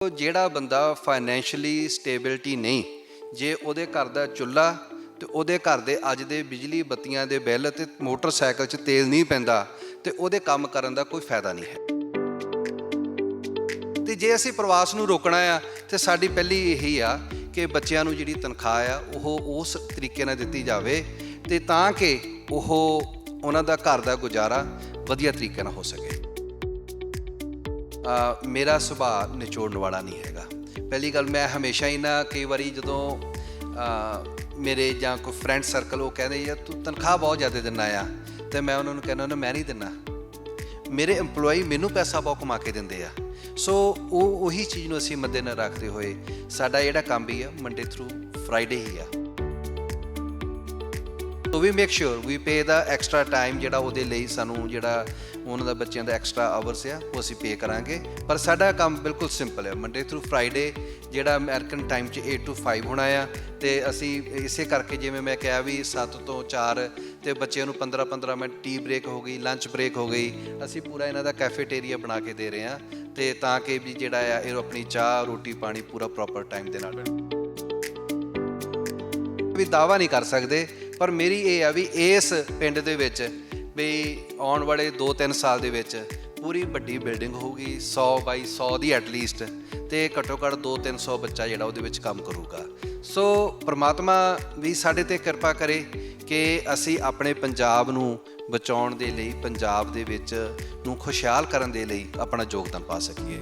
ਜਿਹੜਾ ਬੰਦਾ financially stability ਨਹੀਂ, ਜੇ ਉਹਦੇ ਘਰ ਦਾ ਚੁੱਲ੍ਹਾ ਤੇ ਉਹਦੇ ਘਰ ਦੇ ਅੱਜ ਦੇ ਬਿਜਲੀ ਬੱਤੀਆਂ ਦੇ ਬਿੱਲ ਤੇ ਮੋਟਰਸਾਈਕਲ 'ਚ ਤੇਲ ਨਹੀਂ ਪੈਂਦਾ ਤੇ ਉਹਦੇ ਕੰਮ ਕਰਨ ਦਾ ਕੋਈ ਫਾਇਦਾ ਨਹੀਂ ਹੈ। ਤੇ ਜੇ ਅਸੀਂ ਪ੍ਰਵਾਸ ਨੂੰ ਰੋਕਣਾ ਆ ਤੇ ਸਾਡੀ ਪਹਿਲੀ ਇਹੀ ਆ ਕਿ ਬੱਚਿਆਂ ਨੂੰ ਜਿਹੜੀ ਤਨਖਾਹ ਆ ਉਹ ਉਸ ਤਰੀਕੇ ਨਾਲ ਦਿੱਤੀ ਜਾਵੇ ਤੇ ਤਾਂ ਕਿ ਉਹਨਾਂ ਦਾ ਘਰ ਦਾ ਗੁਜ਼ਾਰਾ ਵਧੀਆ ਤਰੀਕੇ ਨਾਲ ਹੋ ਸਕੇ। ਮੇਰਾ ਸੁਭਾਅ ਨਿਚੋੜਨ ਵਾਲਾ ਨਹੀਂ ਹੈਗਾ। ਪਹਿਲੀ ਗੱਲ, ਮੈਂ ਹਮੇਸ਼ਾ ਹੀ ਨਾ ਕਈ ਵਾਰੀ ਜਦੋਂ ਮੇਰੇ ਜਾਂ ਕੋਈ ਫਰੈਂਡ ਸਰਕਲ ਉਹ ਕਹਿੰਦੇ ਯਾਰ ਤੂੰ ਤਨਖਾਹ ਬਹੁਤ ਜ਼ਿਆਦਾ ਦਿੰਦਾ ਆ, ਅਤੇ ਮੈਂ ਉਹਨਾਂ ਨੂੰ ਕਹਿੰਦਾ ਮੈਂ ਨਹੀਂ ਦਿੰਦਾ, ਮੇਰੇ EMPLOYEE ਮੈਨੂੰ ਪੈਸਾ ਬਹੁਤ ਕਮਾ ਕੇ ਦਿੰਦੇ ਆ। ਸੋ ਉਹੀ ਚੀਜ਼ ਨੂੰ ਅਸੀਂ ਮੱਦੇ ਨਾਲ ਰੱਖਦੇ ਹੋਏ ਸਾਡਾ ਜਿਹੜਾ ਕੰਮ ਵੀ ਆ ਮੰਡੇ ਥਰੂ ਫਰਾਈਡੇ ਹੀ ਆ। ਸੋ ਵੀ ਮੇਕ ਸ਼ੋਰ ਵੀ ਪੇ ਦਾ ਐਕਸਟਰਾ ਟਾਈਮ ਜਿਹੜਾ ਉਹਦੇ ਲਈ ਸਾਨੂੰ ਜਿਹੜਾ ਉਹਨਾਂ ਦਾ ਬੱਚਿਆਂ ਦਾ ਐਕਸਟਰਾ ਆਵਰਸ ਆ ਉਹ ਅਸੀਂ ਪੇ ਕਰਾਂਗੇ। ਪਰ ਸਾਡਾ ਕੰਮ ਬਿਲਕੁਲ ਸਿੰਪਲ ਹੈ, ਮੰਡੇ ਥਰੂ ਫਰਾਈਡੇ ਜਿਹੜਾ ਅਮਰੀਕਨ ਟਾਈਮ 'ਚ 8 to 5 ਹੋਣਾ ਆ। ਅਤੇ ਅਸੀਂ ਇਸੇ ਕਰਕੇ ਜਿਵੇਂ ਮੈਂ ਕਿਹਾ ਵੀ 7 ਤੋਂ 4 ਅਤੇ ਬੱਚਿਆਂ ਨੂੰ 15-15 ਮਿੰਟ ਟੀ ਬ੍ਰੇਕ ਹੋ ਗਈ, ਲੰਚ ਬ੍ਰੇਕ ਹੋ ਗਈ, ਅਸੀਂ ਪੂਰਾ ਇਹਨਾਂ ਦਾ ਕੈਫੇਟੇਰੀਆ ਬਣਾ ਕੇ ਦੇ ਰਹੇ ਹਾਂ ਅਤੇ ਤਾਂ ਕਿ ਵੀ ਜਿਹੜਾ ਆ ਇਹ ਆਪਣੀ ਚਾਹ ਰੋਟੀ ਪਾਣੀ ਪੂਰਾ ਪ੍ਰੋਪਰ ਟਾਈਮ ਦੇ ਨਾਲ ਵੀ ਦਾਅਵਾ ਨਹੀਂ ਕਰ ਸਕਦੇ। ਪਰ ਮੇਰੀ ਇਹ ਆ ਵੀ ਇਸ ਪਿੰਡ ਦੇ ਵਿੱਚ ਵੀ ਆਉਣ ਵਾਲੇ 2-3 ਸਾਲ ਦੇ ਵਿੱਚ ਪੂਰੀ ਵੱਡੀ ਬਿਲਡਿੰਗ ਹੋਊਗੀ 100 ਬਾਈ 100 ਦੀ ਐਟਲੀਸਟ, ਅਤੇ ਘੱਟੋ ਘੱਟ 200-300 ਬੱਚਾ ਜਿਹੜਾ ਉਹਦੇ ਵਿੱਚ ਕੰਮ ਕਰੂਗਾ। ਸੋ ਪਰਮਾਤਮਾ ਵੀ ਸਾਡੇ 'ਤੇ ਕਿਰਪਾ ਕਰੇ ਕਿ ਅਸੀਂ ਆਪਣੇ ਪੰਜਾਬ ਨੂੰ ਬਚਾਉਣ ਦੇ ਲਈ, ਪੰਜਾਬ ਦੇ ਵਿੱਚ ਨੂੰ ਖੁਸ਼ਹਾਲ ਕਰਨ ਦੇ ਲਈ ਆਪਣਾ ਯੋਗਦਾਨ ਪਾ ਸਕੀਏ।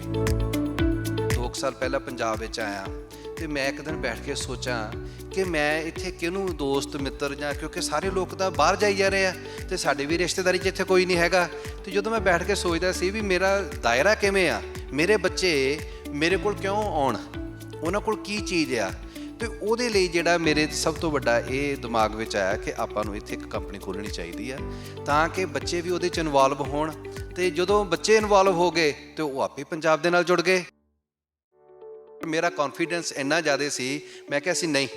2 ਸਾਲ ਪਹਿਲਾਂ ਪੰਜਾਬ ਵਿੱਚ ਆਇਆ ਅਤੇ ਮੈਂ ਇੱਕ ਦਿਨ ਬੈਠ ਕੇ ਸੋਚਾਂ ਕਿ ਮੈਂ ਇੱਥੇ ਕਿਹਨੂੰ ਦੋਸਤ ਮਿੱਤਰ ਜਾਂ, ਕਿਉਂਕਿ ਸਾਰੇ ਲੋਕ ਤਾਂ ਬਾਹਰ ਜਾਈ ਜਾ ਰਹੇ ਆ ਅਤੇ ਸਾਡੇ ਵੀ ਰਿਸ਼ਤੇਦਾਰੀ 'ਚ ਇੱਥੇ ਕੋਈ ਨਹੀਂ ਹੈਗਾ। ਅਤੇ ਜਦੋਂ ਮੈਂ ਬੈਠ ਕੇ ਸੋਚਦਾ ਸੀ ਵੀ ਮੇਰਾ ਦਾਇਰਾ ਕਿਵੇਂ ਆ, ਮੇਰੇ ਬੱਚੇ ਮੇਰੇ ਕੋਲ ਕਿਉਂ ਆਉਣ, ਉਹਨਾਂ ਕੋਲ ਕੀ ਚੀਜ਼ ਆ, ਅਤੇ ਉਹਦੇ ਲਈ ਜਿਹੜਾ ਮੇਰੇ ਸਭ ਤੋਂ ਵੱਡਾ ਇਹ ਦਿਮਾਗ ਵਿੱਚ ਆਇਆ ਕਿ ਆਪਾਂ ਨੂੰ ਇੱਥੇ ਇੱਕ ਕੰਪਨੀ ਖੋਲ੍ਹਣੀ ਚਾਹੀਦੀ ਆ ਤਾਂ ਕਿ ਬੱਚੇ ਵੀ ਉਹਦੇ 'ਚ ਇਨਵੋਲਵ ਹੋਣ। ਅਤੇ ਜਦੋਂ ਬੱਚੇ ਇਨਵੋਲਵ ਹੋ ਗਏ ਅਤੇ ਉਹ ਆਪੇ ਪੰਜਾਬ ਦੇ ਨਾਲ ਜੁੜ ਗਏ। ਮੇਰਾ ਕੌਨਫੀਡੈਂਸ ਇੰਨਾ ਜ਼ਿਆਦਾ ਸੀ, ਮੈਂ ਕਿਹਾ ਸੀ ਨਹੀਂ,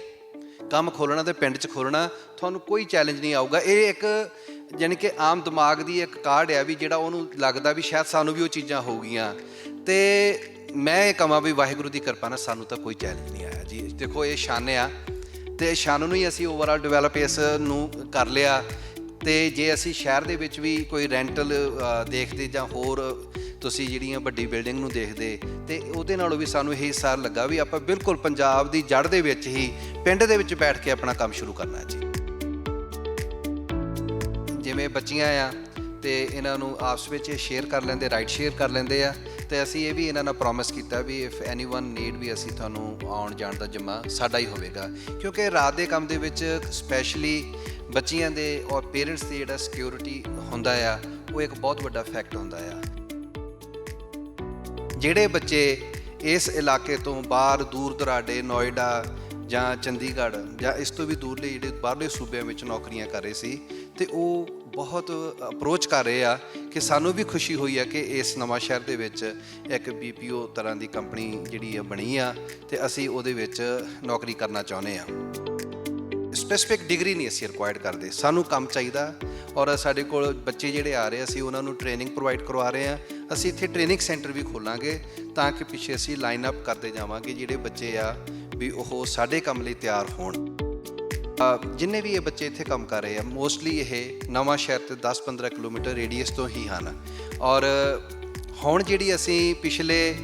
ਕੰਮ ਖੋਲ੍ਹਣਾ ਅਤੇ ਪਿੰਡ 'ਚ ਖੋਲ੍ਹਣਾ, ਤੁਹਾਨੂੰ ਕੋਈ ਚੈਲੰਜ ਨਹੀਂ ਆਊਗਾ। ਇਹ ਇੱਕ ਯਾਨੀ ਕਿ ਆਮ ਦਿਮਾਗ ਦੀ ਇੱਕ ਕਾਢ ਆ ਵੀ ਜਿਹੜਾ ਉਹਨੂੰ ਲੱਗਦਾ ਵੀ ਸ਼ਾਇਦ ਸਾਨੂੰ ਵੀ ਉਹ ਚੀਜ਼ਾਂ ਹੋਊਗੀਆਂ। ਅਤੇ ਮੈਂ ਇਹ ਕਹਾਂ ਵੀ ਵਾਹਿਗੁਰੂ ਦੀ ਕਿਰਪਾ ਨਾਲ ਸਾਨੂੰ ਤਾਂ ਕੋਈ ਚੈਲੰਜ ਨਹੀਂ ਆਇਆ ਜੀ। ਦੇਖੋ ਇਹ ਸ਼ਨ ਆ ਅਤੇ ਸ਼ਨ ਨੂੰ ਹੀ ਅਸੀਂ ਓਵਰਆਲ ਡਿਵੈਲਪ ਇਸ ਨੂੰ ਕਰ ਲਿਆ। ਅਤੇ ਜੇ ਅਸੀਂ ਸ਼ਹਿਰ ਦੇ ਵਿੱਚ ਵੀ ਕੋਈ ਰੈਂਟਲ ਦੇਖਦੇ ਜਾਂ ਹੋਰ ਤੁਸੀਂ ਜਿਹੜੀਆਂ ਵੱਡੀ ਬਿਲਡਿੰਗ ਨੂੰ ਦੇਖਦੇ, ਅਤੇ ਉਹਦੇ ਨਾਲੋਂ ਵੀ ਸਾਨੂੰ ਇਹ ਸਾਰ ਲੱਗਾ ਵੀ ਆਪਾਂ ਬਿਲਕੁਲ ਪੰਜਾਬ ਦੀ ਜੜ੍ਹ ਦੇ ਵਿੱਚ ਹੀ ਪਿੰਡ ਦੇ ਵਿੱਚ ਬੈਠ ਕੇ ਆਪਣਾ ਕੰਮ ਸ਼ੁਰੂ ਕਰਨਾ ਜੀ। ਜਿਵੇਂ ਬੱਚੀਆਂ ਆ ਅਤੇ ਇਹਨਾਂ ਨੂੰ ਆਪਸ ਵਿੱਚ ਸ਼ੇਅਰ ਕਰ ਲੈਂਦੇ, ਰਾਈਟ ਸ਼ੇਅਰ ਕਰ ਲੈਂਦੇ ਆ। ਅਤੇ ਅਸੀਂ ਇਹ ਵੀ ਇਹਨਾਂ ਨਾਲ ਪ੍ਰੋਮਿਸ ਕੀਤਾ ਵੀ ਇਫ ਐਨੀਵਨ ਨੀਡ ਵੀ ਅਸੀਂ ਤੁਹਾਨੂੰ ਆਉਣ ਜਾਣ ਦਾ ਜਿੰਮਾ ਸਾਡਾ ਹੀ ਹੋਵੇਗਾ, ਕਿਉਂਕਿ ਰਾਤ ਦੇ ਕੰਮ ਦੇ ਵਿੱਚ ਸਪੈਸ਼ਲੀ ਬੱਚੀਆਂ ਦੇ ਔਰ ਪੇਰੈਂਟਸ ਦੀ ਜਿਹੜਾ ਸਿਕਿਉਰਿਟੀ ਹੁੰਦਾ ਆ ਉਹ ਇੱਕ ਬਹੁਤ ਵੱਡਾ ਫੈਕਟ ਹੁੰਦਾ ਆ। ਜਿਹੜੇ ਬੱਚੇ ਇਸ ਇਲਾਕੇ ਤੋਂ ਬਾਹਰ ਦੂਰ ਦੁਰਾਡੇ ਨੋਇਡਾ ਜਾਂ ਚੰਡੀਗੜ੍ਹ ਜਾਂ ਇਸ ਤੋਂ ਵੀ ਦੂਰਲੇ ਜਿਹੜੇ ਬਾਹਰਲੇ ਸੂਬਿਆਂ ਵਿੱਚ ਨੌਕਰੀਆਂ ਕਰ ਰਹੇ ਸੀ, ਅਤੇ ਉਹ ਬਹੁਤ ਅਪਰੋਚ ਕਰ ਰਹੇ ਆ ਕਿ ਸਾਨੂੰ ਵੀ ਖੁਸ਼ੀ ਹੋਈ ਆ ਕਿ ਇਸ ਨਵਾਂ ਸ਼ਹਿਰ ਦੇ ਵਿੱਚ ਇੱਕ BPO ਤਰ੍ਹਾਂ ਦੀ ਕੰਪਨੀ ਜਿਹੜੀ ਆ ਬਣੀ ਆ ਅਤੇ ਅਸੀਂ ਉਹਦੇ ਵਿੱਚ ਨੌਕਰੀ ਕਰਨਾ ਚਾਹੁੰਦੇ ਹਾਂ। ਸਪੈਸੀਫਿਕ ਡਿਗਰੀ ਨਹੀਂ ਅਸੀਂ ਰਿਕੁਆਇਰਡ ਕਰਦੇ, ਸਾਨੂੰ ਕੰਮ ਚਾਹੀਦਾ। ਔਰ ਸਾਡੇ ਕੋਲ ਬੱਚੇ ਜਿਹੜੇ ਆ ਰਹੇ ਅਸੀਂ ਉਹਨਾਂ ਨੂੰ ਟ੍ਰੇਨਿੰਗ ਪ੍ਰੋਵਾਈਡ ਕਰਵਾ ਰਹੇ ਹਾਂ। ਅਸੀਂ ਇੱਥੇ ਟ੍ਰੇਨਿੰਗ ਸੈਂਟਰ ਵੀ ਖੋਲ੍ਹਾਂਗੇ ਤਾਂ ਕਿ ਪਿੱਛੇ ਅਸੀਂ ਲਾਈਨ ਅਪ ਕਰਦੇ ਜਾਵਾਂਗੇ ਜਿਹੜੇ ਬੱਚੇ ਆ ਵੀ ਉਹ ਸਾਡੇ ਕੰਮ ਲਈ ਤਿਆਰ ਹੋਣ। ਜਿੰਨੇ ਵੀ ਇਹ ਬੱਚੇ ਇੱਥੇ ਕੰਮ ਕਰ ਰਹੇ ਆ ਮੋਸਟਲੀ ਇਹ ਨਵਾਂ ਸ਼ਹਿਰ ਤੋਂ 10-15 ਕਿਲੋਮੀਟਰ ਰੇਡੀਅਸ ਤੋਂ ਹੀ ਹਨ। ਔਰ ਹੁਣ ਜਿਹੜੀ ਅਸੀਂ ਪਿਛਲੇ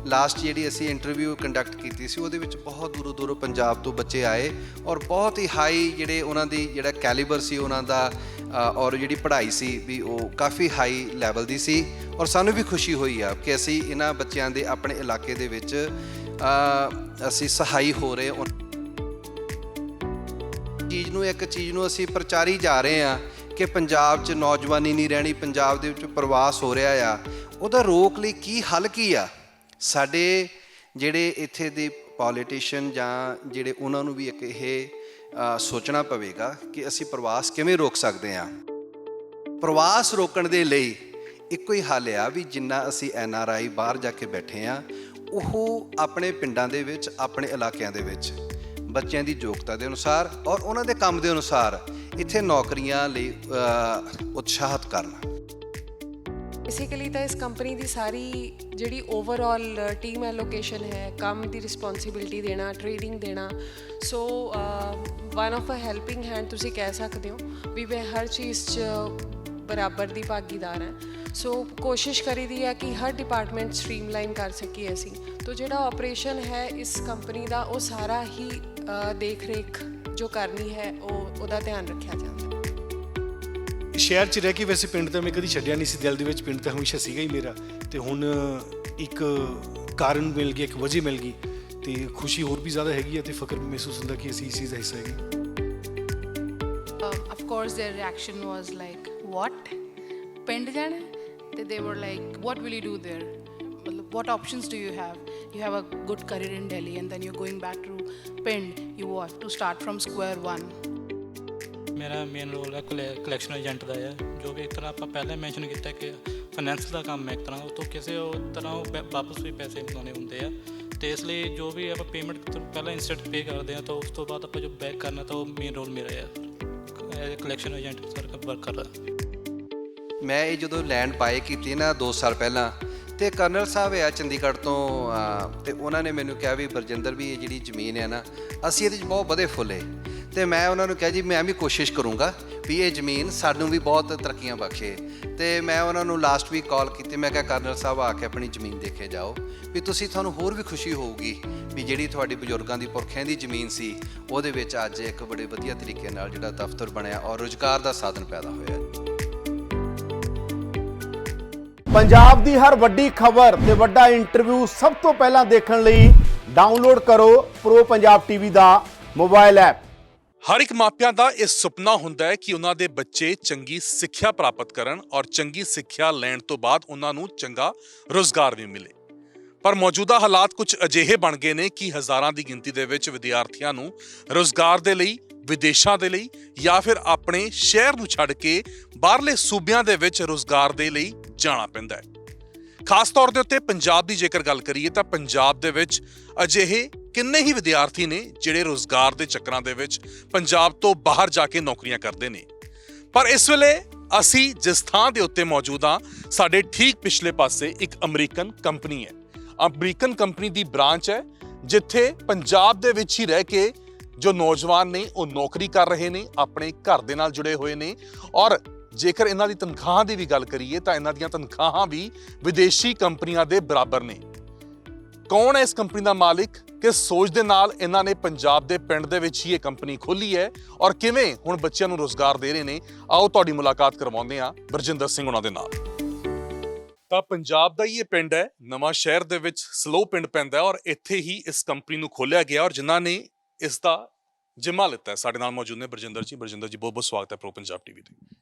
ਲਾਸਟ ਜਿਹੜੀ ਅਸੀਂ ਇੰਟਰਵਿਊ ਕੰਡਕਟ ਕੀਤੀ ਸੀ ਉਹਦੇ ਵਿੱਚ ਬਹੁਤ ਦੂਰੋਂ ਦੂਰੋਂ ਪੰਜਾਬ ਤੋਂ ਬੱਚੇ ਆਏ ਔਰ ਬਹੁਤ ਹੀ ਹਾਈ ਜਿਹੜੇ ਉਹਨਾਂ ਦੀ ਜਿਹੜਾ ਕੈਲੀਬਰ ਸੀ ਉਹਨਾਂ ਦਾ ਔਰ ਜਿਹੜੀ ਪੜ੍ਹਾਈ ਸੀ ਵੀ ਉਹ ਕਾਫੀ ਹਾਈ ਲੈਵਲ ਦੀ ਸੀ। ਔਰ ਸਾਨੂੰ ਵੀ ਖੁਸ਼ੀ ਹੋਈ ਆ ਕਿ ਅਸੀਂ ਇਹਨਾਂ ਬੱਚਿਆਂ ਦੇ ਆਪਣੇ ਇਲਾਕੇ ਦੇ ਵਿੱਚ ਅਸੀਂ ਸਹਾਈ ਹੋ ਰਹੇ। ਇੱਕ ਚੀਜ਼ ਨੂੰ ਅਸੀਂ ਪ੍ਰਚਾਰੀ ਜਾ ਰਹੇ ਹਾਂ ਕਿ ਪੰਜਾਬ 'ਚ ਨੌਜਵਾਨੀ ਨਹੀਂ ਰਹਿਣੀ, ਪੰਜਾਬ ਦੇ ਵਿੱਚ ਪ੍ਰਵਾਸ ਹੋ ਰਿਹਾ ਆ, ਉਹਦਾ ਰੋਕ ਲਈ ਕੀ ਹੱਲ ਕੀ ਆ। ਸਾਡੇ ਜਿਹੜੇ ਇੱਥੇ ਦੇ ਪੋਲੀਟੀਸ਼ੀਅਨ ਜਾਂ ਜਿਹੜੇ ਉਹਨਾਂ ਨੂੰ ਵੀ ਇੱਕ ਇਹ ਸੋਚਣਾ ਪਵੇਗਾ ਕਿ ਅਸੀਂ ਪ੍ਰਵਾਸ ਕਿਵੇਂ ਰੋਕ ਸਕਦੇ ਹਾਂ। ਪ੍ਰਵਾਸ ਰੋਕਣ ਦੇ ਲਈ ਇੱਕੋ ਹੀ ਹੱਲ ਆ ਵੀ ਜਿੰਨਾ ਅਸੀਂ NRI ਬਾਹਰ ਜਾ ਕੇ ਬੈਠੇ ਹਾਂ ਉਹ ਆਪਣੇ ਪਿੰਡਾਂ ਦੇ ਵਿੱਚ ਆਪਣੇ ਇਲਾਕਿਆਂ ਦੇ ਵਿੱਚ ਬੱਚਿਆਂ ਦੀ ਯੋਗਤਾ ਦੇ ਅਨੁਸਾਰ ਔਰ ਉਹਨਾਂ ਦੇ ਕੰਮ ਦੇ ਅਨੁਸਾਰ ਇੱਥੇ ਨੌਕਰੀਆਂ ਲਈ ਉਤਸ਼ਾਹਿਤ ਕਰਨਾ। ਬੇਸਿਕਲੀ ਤਾਂ ਇਸ ਕੰਪਨੀ ਦੀ ਸਾਰੀ ਜਿਹੜੀ ਓਵਰਆਲ ਟੀਮ ਐਲੋਕੇਸ਼ਨ ਹੈ, ਕੰਮ ਦੀ ਰਿਸਪੌਂਸਿਬਿਲਿਟੀ ਦੇਣਾ, ਟ੍ਰੇਨਿੰਗ ਦੇਣਾ, so one of a helping hand ਤੁਸੀਂ ਕਹਿ ਸਕਦੇ ਹੋ ਵੀ ਮੈਂ ਹਰ ਚੀਜ਼ 'ਚ ਬਰਾਬਰ ਦੀ ਭਾਗੀਦਾਰ ਹਾਂ। ਸੋ ਕੋਸ਼ਿਸ਼ ਕਰੀਦੀ ਹੈ ਕਿ ਹਰ ਡਿਪਾਰਟਮੈਂਟ ਸਟ੍ਰੀਮਲਾਈਨ ਕਰ ਸਕੀਏ ਅਸੀਂ। ਤੋ ਜਿਹੜਾ ਆਪਰੇਸ਼ਨ ਹੈ ਇਸ ਕੰਪਨੀ ਦਾ, ਉਹ ਸਾਰਾ ਹੀ ਦੇਖ ਰੇਖ ਜੋ ਕਰਨੀ ਹੈ ਉਹਦਾ ਧਿਆਨ ਰੱਖਿਆ ਜਾਂਦਾ। ਸ਼ਹਿਰ 'ਚ ਰਹਿ ਕੇ ਵੈਸੇ ਪਿੰਡ ਤਾਂ ਮੈਂ ਕਦੀ ਛੱਡਿਆ ਨਹੀਂ ਸੀ, ਦਿਲ ਦੇ ਵਿੱਚ ਪਿੰਡ ਤਾਂ ਹਮੇਸ਼ਾ ਸੀਗਾ ਹੀ ਮੇਰਾ, ਤੇ ਹੁਣ ਇੱਕ ਕਾਰਨ ਮਿਲ ਗਿਆ, ਇੱਕ ਵਜ੍ਹਾ ਮਿਲ ਗਈ, ਤੇ ਖੁਸ਼ੀ ਹੋਰ ਵੀ ਜ਼ਿਆਦਾ ਹੈਗੀ ਹੈ ਤੇ ਫਖਰ ਮਹਿਸੂਸ ਹੁੰਦਾ ਕਿ ਅਸੀਂ ਇਸ ਚੀਜ਼ ਦਾ ਹਿੱਸਾ ਹੈਗੇ। Of course their reaction was like, what, ਪਿੰਡ ਜਾਣਾ? ਤੇ they were like, what will you do there? What options do you have? You have a good career in Delhi and then you're going back to ਪਿੰਡ, you have to start from square one. ਮੇਰਾ main role ਹੈ collection agent ਦਾ ਹੈ, ਜੋ ਕਿ ਇੱਕ ਤਰ੍ਹਾਂ ਆਪਾਂ ਪਹਿਲਾਂ ਮੈਂਸ਼ਨ ਕੀਤਾ ਕਿ ਫਾਈਨੈਂਸ ਦਾ ਕੰਮ ਹੈ ਇੱਕ ਤਰ੍ਹਾਂ, ਉਹ ਤੋਂ ਕਿਸੇ ਤਰ੍ਹਾਂ ਉਹ ਵਾਪਸ ਵੀ ਪੈਸੇ ਬਣਾਉਣੇ ਹੁੰਦੇ ਆ, ਅਤੇ ਇਸ ਲਈ ਜੋ ਵੀ ਆਪਾਂ ਪੇਮੈਂਟ ਪਹਿਲਾਂ ਇੰਸਟੈਂਟ ਪੇ ਕਰਦੇ ਹਾਂ ਤਾਂ ਉਸ ਤੋਂ ਬਾਅਦ ਆਪਾਂ ਜੋ ਬੈਕ ਕਰਨਾ ਤਾਂ ਉਹ ਮੇਨ ਰੋਲ ਮੇਰਾ ਹੈ ਕਲੈਕਸ਼ਨ ਏਜੰਟ ਸਰ ਵਰਕ ਕਰਦਾ। ਮੈਂ ਇਹ ਜਦੋਂ ਲੈਂਡ ਬਾਏ ਕੀਤੀ ਨਾ 2 ਸਾਲ ਪਹਿਲਾਂ, ਤੇ ਕਰਨਲ ਸਾਹਿਬ ਆ ਚੰਡੀਗੜ੍ਹ ਤੋਂ, ਤੇ ਉਹਨਾਂ ਨੇ ਮੈਨੂੰ ਕਿਹਾ ਵੀ ਬਰਜਿੰਦਰ ਵੀ ਇਹ ਜਿਹੜੀ ਜ਼ਮੀਨ ਹੈ ਨਾ, ਅਸੀਂ ਇਹਦੇ 'ਚ ਬਹੁਤ ਵਧੇ ਫੁੱਲੇ, ਤੇ ਮੈਂ ਉਹਨਾਂ ਨੂੰ ਕਿਹਾ ਜੀ ਮੈਂ ਵੀ ਕੋਸ਼ਿਸ਼ ਕਰੂੰਗਾ ਵੀ ਇਹ ਜ਼ਮੀਨ ਸਾਨੂੰ ਵੀ ਬਹੁਤ ਤਰੱਕੀਆਂ ਬਖਸ਼ੇ। ਤੇ ਮੈਂ ਉਹਨਾਂ ਨੂੰ ਲਾਸਟ ਵੀਕ ਕਾਲ ਕੀਤੀ, ਮੈਂ ਕਿਹਾ ਕਰਨਲ ਸਾਹਿਬ ਆ ਕੇ ਆਪਣੀ ਜ਼ਮੀਨ ਦੇਖੇ ਜਾਓ, ਵੀ ਤੁਹਾਨੂੰ ਹੋਰ ਵੀ ਖੁਸ਼ੀ ਹੋਊਗੀ ਵੀ ਜਿਹੜੀ ਤੁਹਾਡੀ ਬਜ਼ੁਰਗਾਂ ਦੀ ਪੁਰਖਿਆਂ ਦੀ ਜ਼ਮੀਨ ਸੀ, ਉਹਦੇ ਵਿੱਚ ਅੱਜ ਇੱਕ ਬੜੇ ਵਧੀਆ ਤਰੀਕੇ ਨਾਲ ਜਿਹੜਾ ਦਫ਼ਤਰ ਬਣਿਆ ਔਰ ਰੁਜ਼ਗਾਰ ਦਾ ਸਾਧਨ ਪੈਦਾ ਹੋਇਆ। ਪੰਜਾਬ ਦੀ ਹਰ ਵੱਡੀ ਖਬਰ ਤੇ ਵੱਡਾ ਇੰਟਰਵਿਊ ਸਭ ਤੋਂ ਪਹਿਲਾਂ ਦੇਖਣ ਲਈ ਡਾਊਨਲੋਡ ਕਰੋ ਪ੍ਰੋ ਪੰਜਾਬ ਟੀਵੀ ਦਾ ਮੋਬਾਈਲ ਐਪ। ਹਰ ਇੱਕ ਮਾਪਿਆਂ ਦਾ ਇਹ ਸੁਪਨਾ ਹੁੰਦਾ ਹੈ ਕਿ ਉਹਨਾਂ ਦੇ ਬੱਚੇ ਚੰਗੀ ਸਿੱਖਿਆ ਪ੍ਰਾਪਤ ਕਰਨ ਔਰ ਚੰਗੀ ਸਿੱਖਿਆ ਲੈਣ ਤੋਂ ਬਾਅਦ ਉਹਨਾਂ ਨੂੰ ਚੰਗਾ ਰੁਜ਼ਗਾਰ ਵੀ ਮਿਲੇ। ਪਰ ਮੌਜੂਦਾ ਹਾਲਾਤ ਕੁਝ ਅਜਿਹੇ ਬਣ ਗਏ ਨੇ ਕਿ ਹਜ਼ਾਰਾਂ ਦੀ ਗਿਣਤੀ ਦੇ ਵਿੱਚ ਵਿਦਿਆਰਥੀਆਂ ਨੂੰ ਰੁਜ਼ਗਾਰ ਦੇ ਲਈ ਵਿਦੇਸ਼ਾਂ ਦੇ ਲਈ ਜਾਂ ਫਿਰ ਆਪਣੇ ਸ਼ਹਿਰ ਨੂੰ ਛੱਡ ਕੇ ਬਾਹਰਲੇ ਸੂਬਿਆਂ ਦੇ ਵਿੱਚ ਰੁਜ਼ਗਾਰ ਦੇ ਲਈ ਜਾਣਾ ਪੈਂਦਾ ਹੈ। ਖਾਸ ਤੌਰ ਦੇ ਉੱਤੇ ਪੰਜਾਬ ਦੀ ਜੇਕਰ ਗੱਲ ਕਰੀਏ ਤਾਂ ਪੰਜਾਬ ਦੇ ਵਿੱਚ ਅਜਿਹੇ ਕਿੰਨੇ ਹੀ ਵਿਦਿਆਰਥੀ ਨੇ ਜਿਹੜੇ ਰੁਜ਼ਗਾਰ ਦੇ ਚੱਕਰਾਂ ਦੇ ਵਿੱਚ ਪੰਜਾਬ ਤੋਂ ਬਾਹਰ ਜਾ ਕੇ ਨੌਕਰੀਆਂ ਕਰਦੇ ਨੇ। ਪਰ ਇਸ ਵੇਲੇ ਅਸੀਂ ਜਿਸ ਥਾਂ ਦੇ ਉੱਤੇ ਮੌਜੂਦ ਹਾਂ, ਸਾਡੇ ਠੀਕ ਪਿਛਲੇ ਪਾਸੇ ਇੱਕ ਅਮਰੀਕਨ ਕੰਪਨੀ ਹੈ। ਅਮਰੀਕਨ ਕੰਪਨੀ ਦੀ ਬ੍ਰਾਂਚ ਹੈ ਜਿੱਥੇ ਪੰਜਾਬ ਦੇ ਵਿੱਚ ਹੀ ਰਹਿ ਕੇ ਜੋ ਨੌਜਵਾਨ ਨੇ ਉਹ ਨੌਕਰੀ ਕਰ ਰਹੇ ਨੇ, ਆਪਣੇ ਘਰ ਦੇ ਨਾਲ ਜੁੜੇ ਹੋਏ ਨੇ। ਔਰ ਜੇਕਰ ਇਹਨਾਂ ਦੀ ਤਨਖਾਹਾਂ ਦੀ ਵੀ ਗੱਲ ਕਰੀਏ ਤਾਂ ਇਹਨਾਂ ਦੀਆਂ ਤਨਖਾਹਾਂ ਵੀ ਵਿਦੇਸ਼ੀ ਕੰਪਨੀਆਂ ਦੇ ਬਰਾਬਰ ਨੇ। ਕੌਣ ਹੈ ਇਸ ਕੰਪਨੀ ਦਾ ਮਾਲਿਕ? ਕਿਸ ਸੋਚ ਦੇ ਨਾਲ ਇਹਨਾਂ ਨੇ ਪੰਜਾਬ ਦੇ ਪਿੰਡ ਦੇ ਵਿੱਚ ਹੀ ਇਹ ਕੰਪਨੀ ਖੋਲ੍ਹੀ ਹੈ ਔਰ ਕਿਵੇਂ ਹੁਣ ਬੱਚਿਆਂ ਨੂੰ ਰੁਜ਼ਗਾਰ ਦੇ ਰਹੇ ਨੇ, ਆਓ ਤੁਹਾਡੀ ਮੁਲਾਕਾਤ ਕਰਵਾਉਂਦੇ ਹਾਂ ਬਰਜਿੰਦਰ ਸਿੰਘ ਉਹਨਾਂ ਦੇ ਨਾਲ। ਤਾਂ ਪੰਜਾਬ ਦਾ ਹੀ ਇਹ ਪਿੰਡ ਹੈ, ਨਵਾਂ ਸ਼ਹਿਰ ਦੇ ਵਿੱਚ ਸਲੋ ਪਿੰਡ ਪੈਂਦਾ ਔਰ ਇੱਥੇ ਹੀ ਇਸ ਕੰਪਨੀ ਨੂੰ ਖੋਲ੍ਹਿਆ ਗਿਆ ਔਰ ਜਿਨ੍ਹਾਂ ਨੇ ਇਸ ਦਾ ਜ਼ਿੰਮਾ ਲਿੱਤਾ ਸਾਡੇ ਨਾਲ ਮੌਜੂਦ ਨੇ ਬਰਜਿੰਦਰ ਜੀ। ਬਰਜਿੰਦਰ ਜੀ, ਬਹੁਤ ਬਹੁਤ ਸਵਾਗਤ ਹੈ ਪ੍ਰੋ ਪੰਜਾਬ ਟੀਵੀ ਤੇ।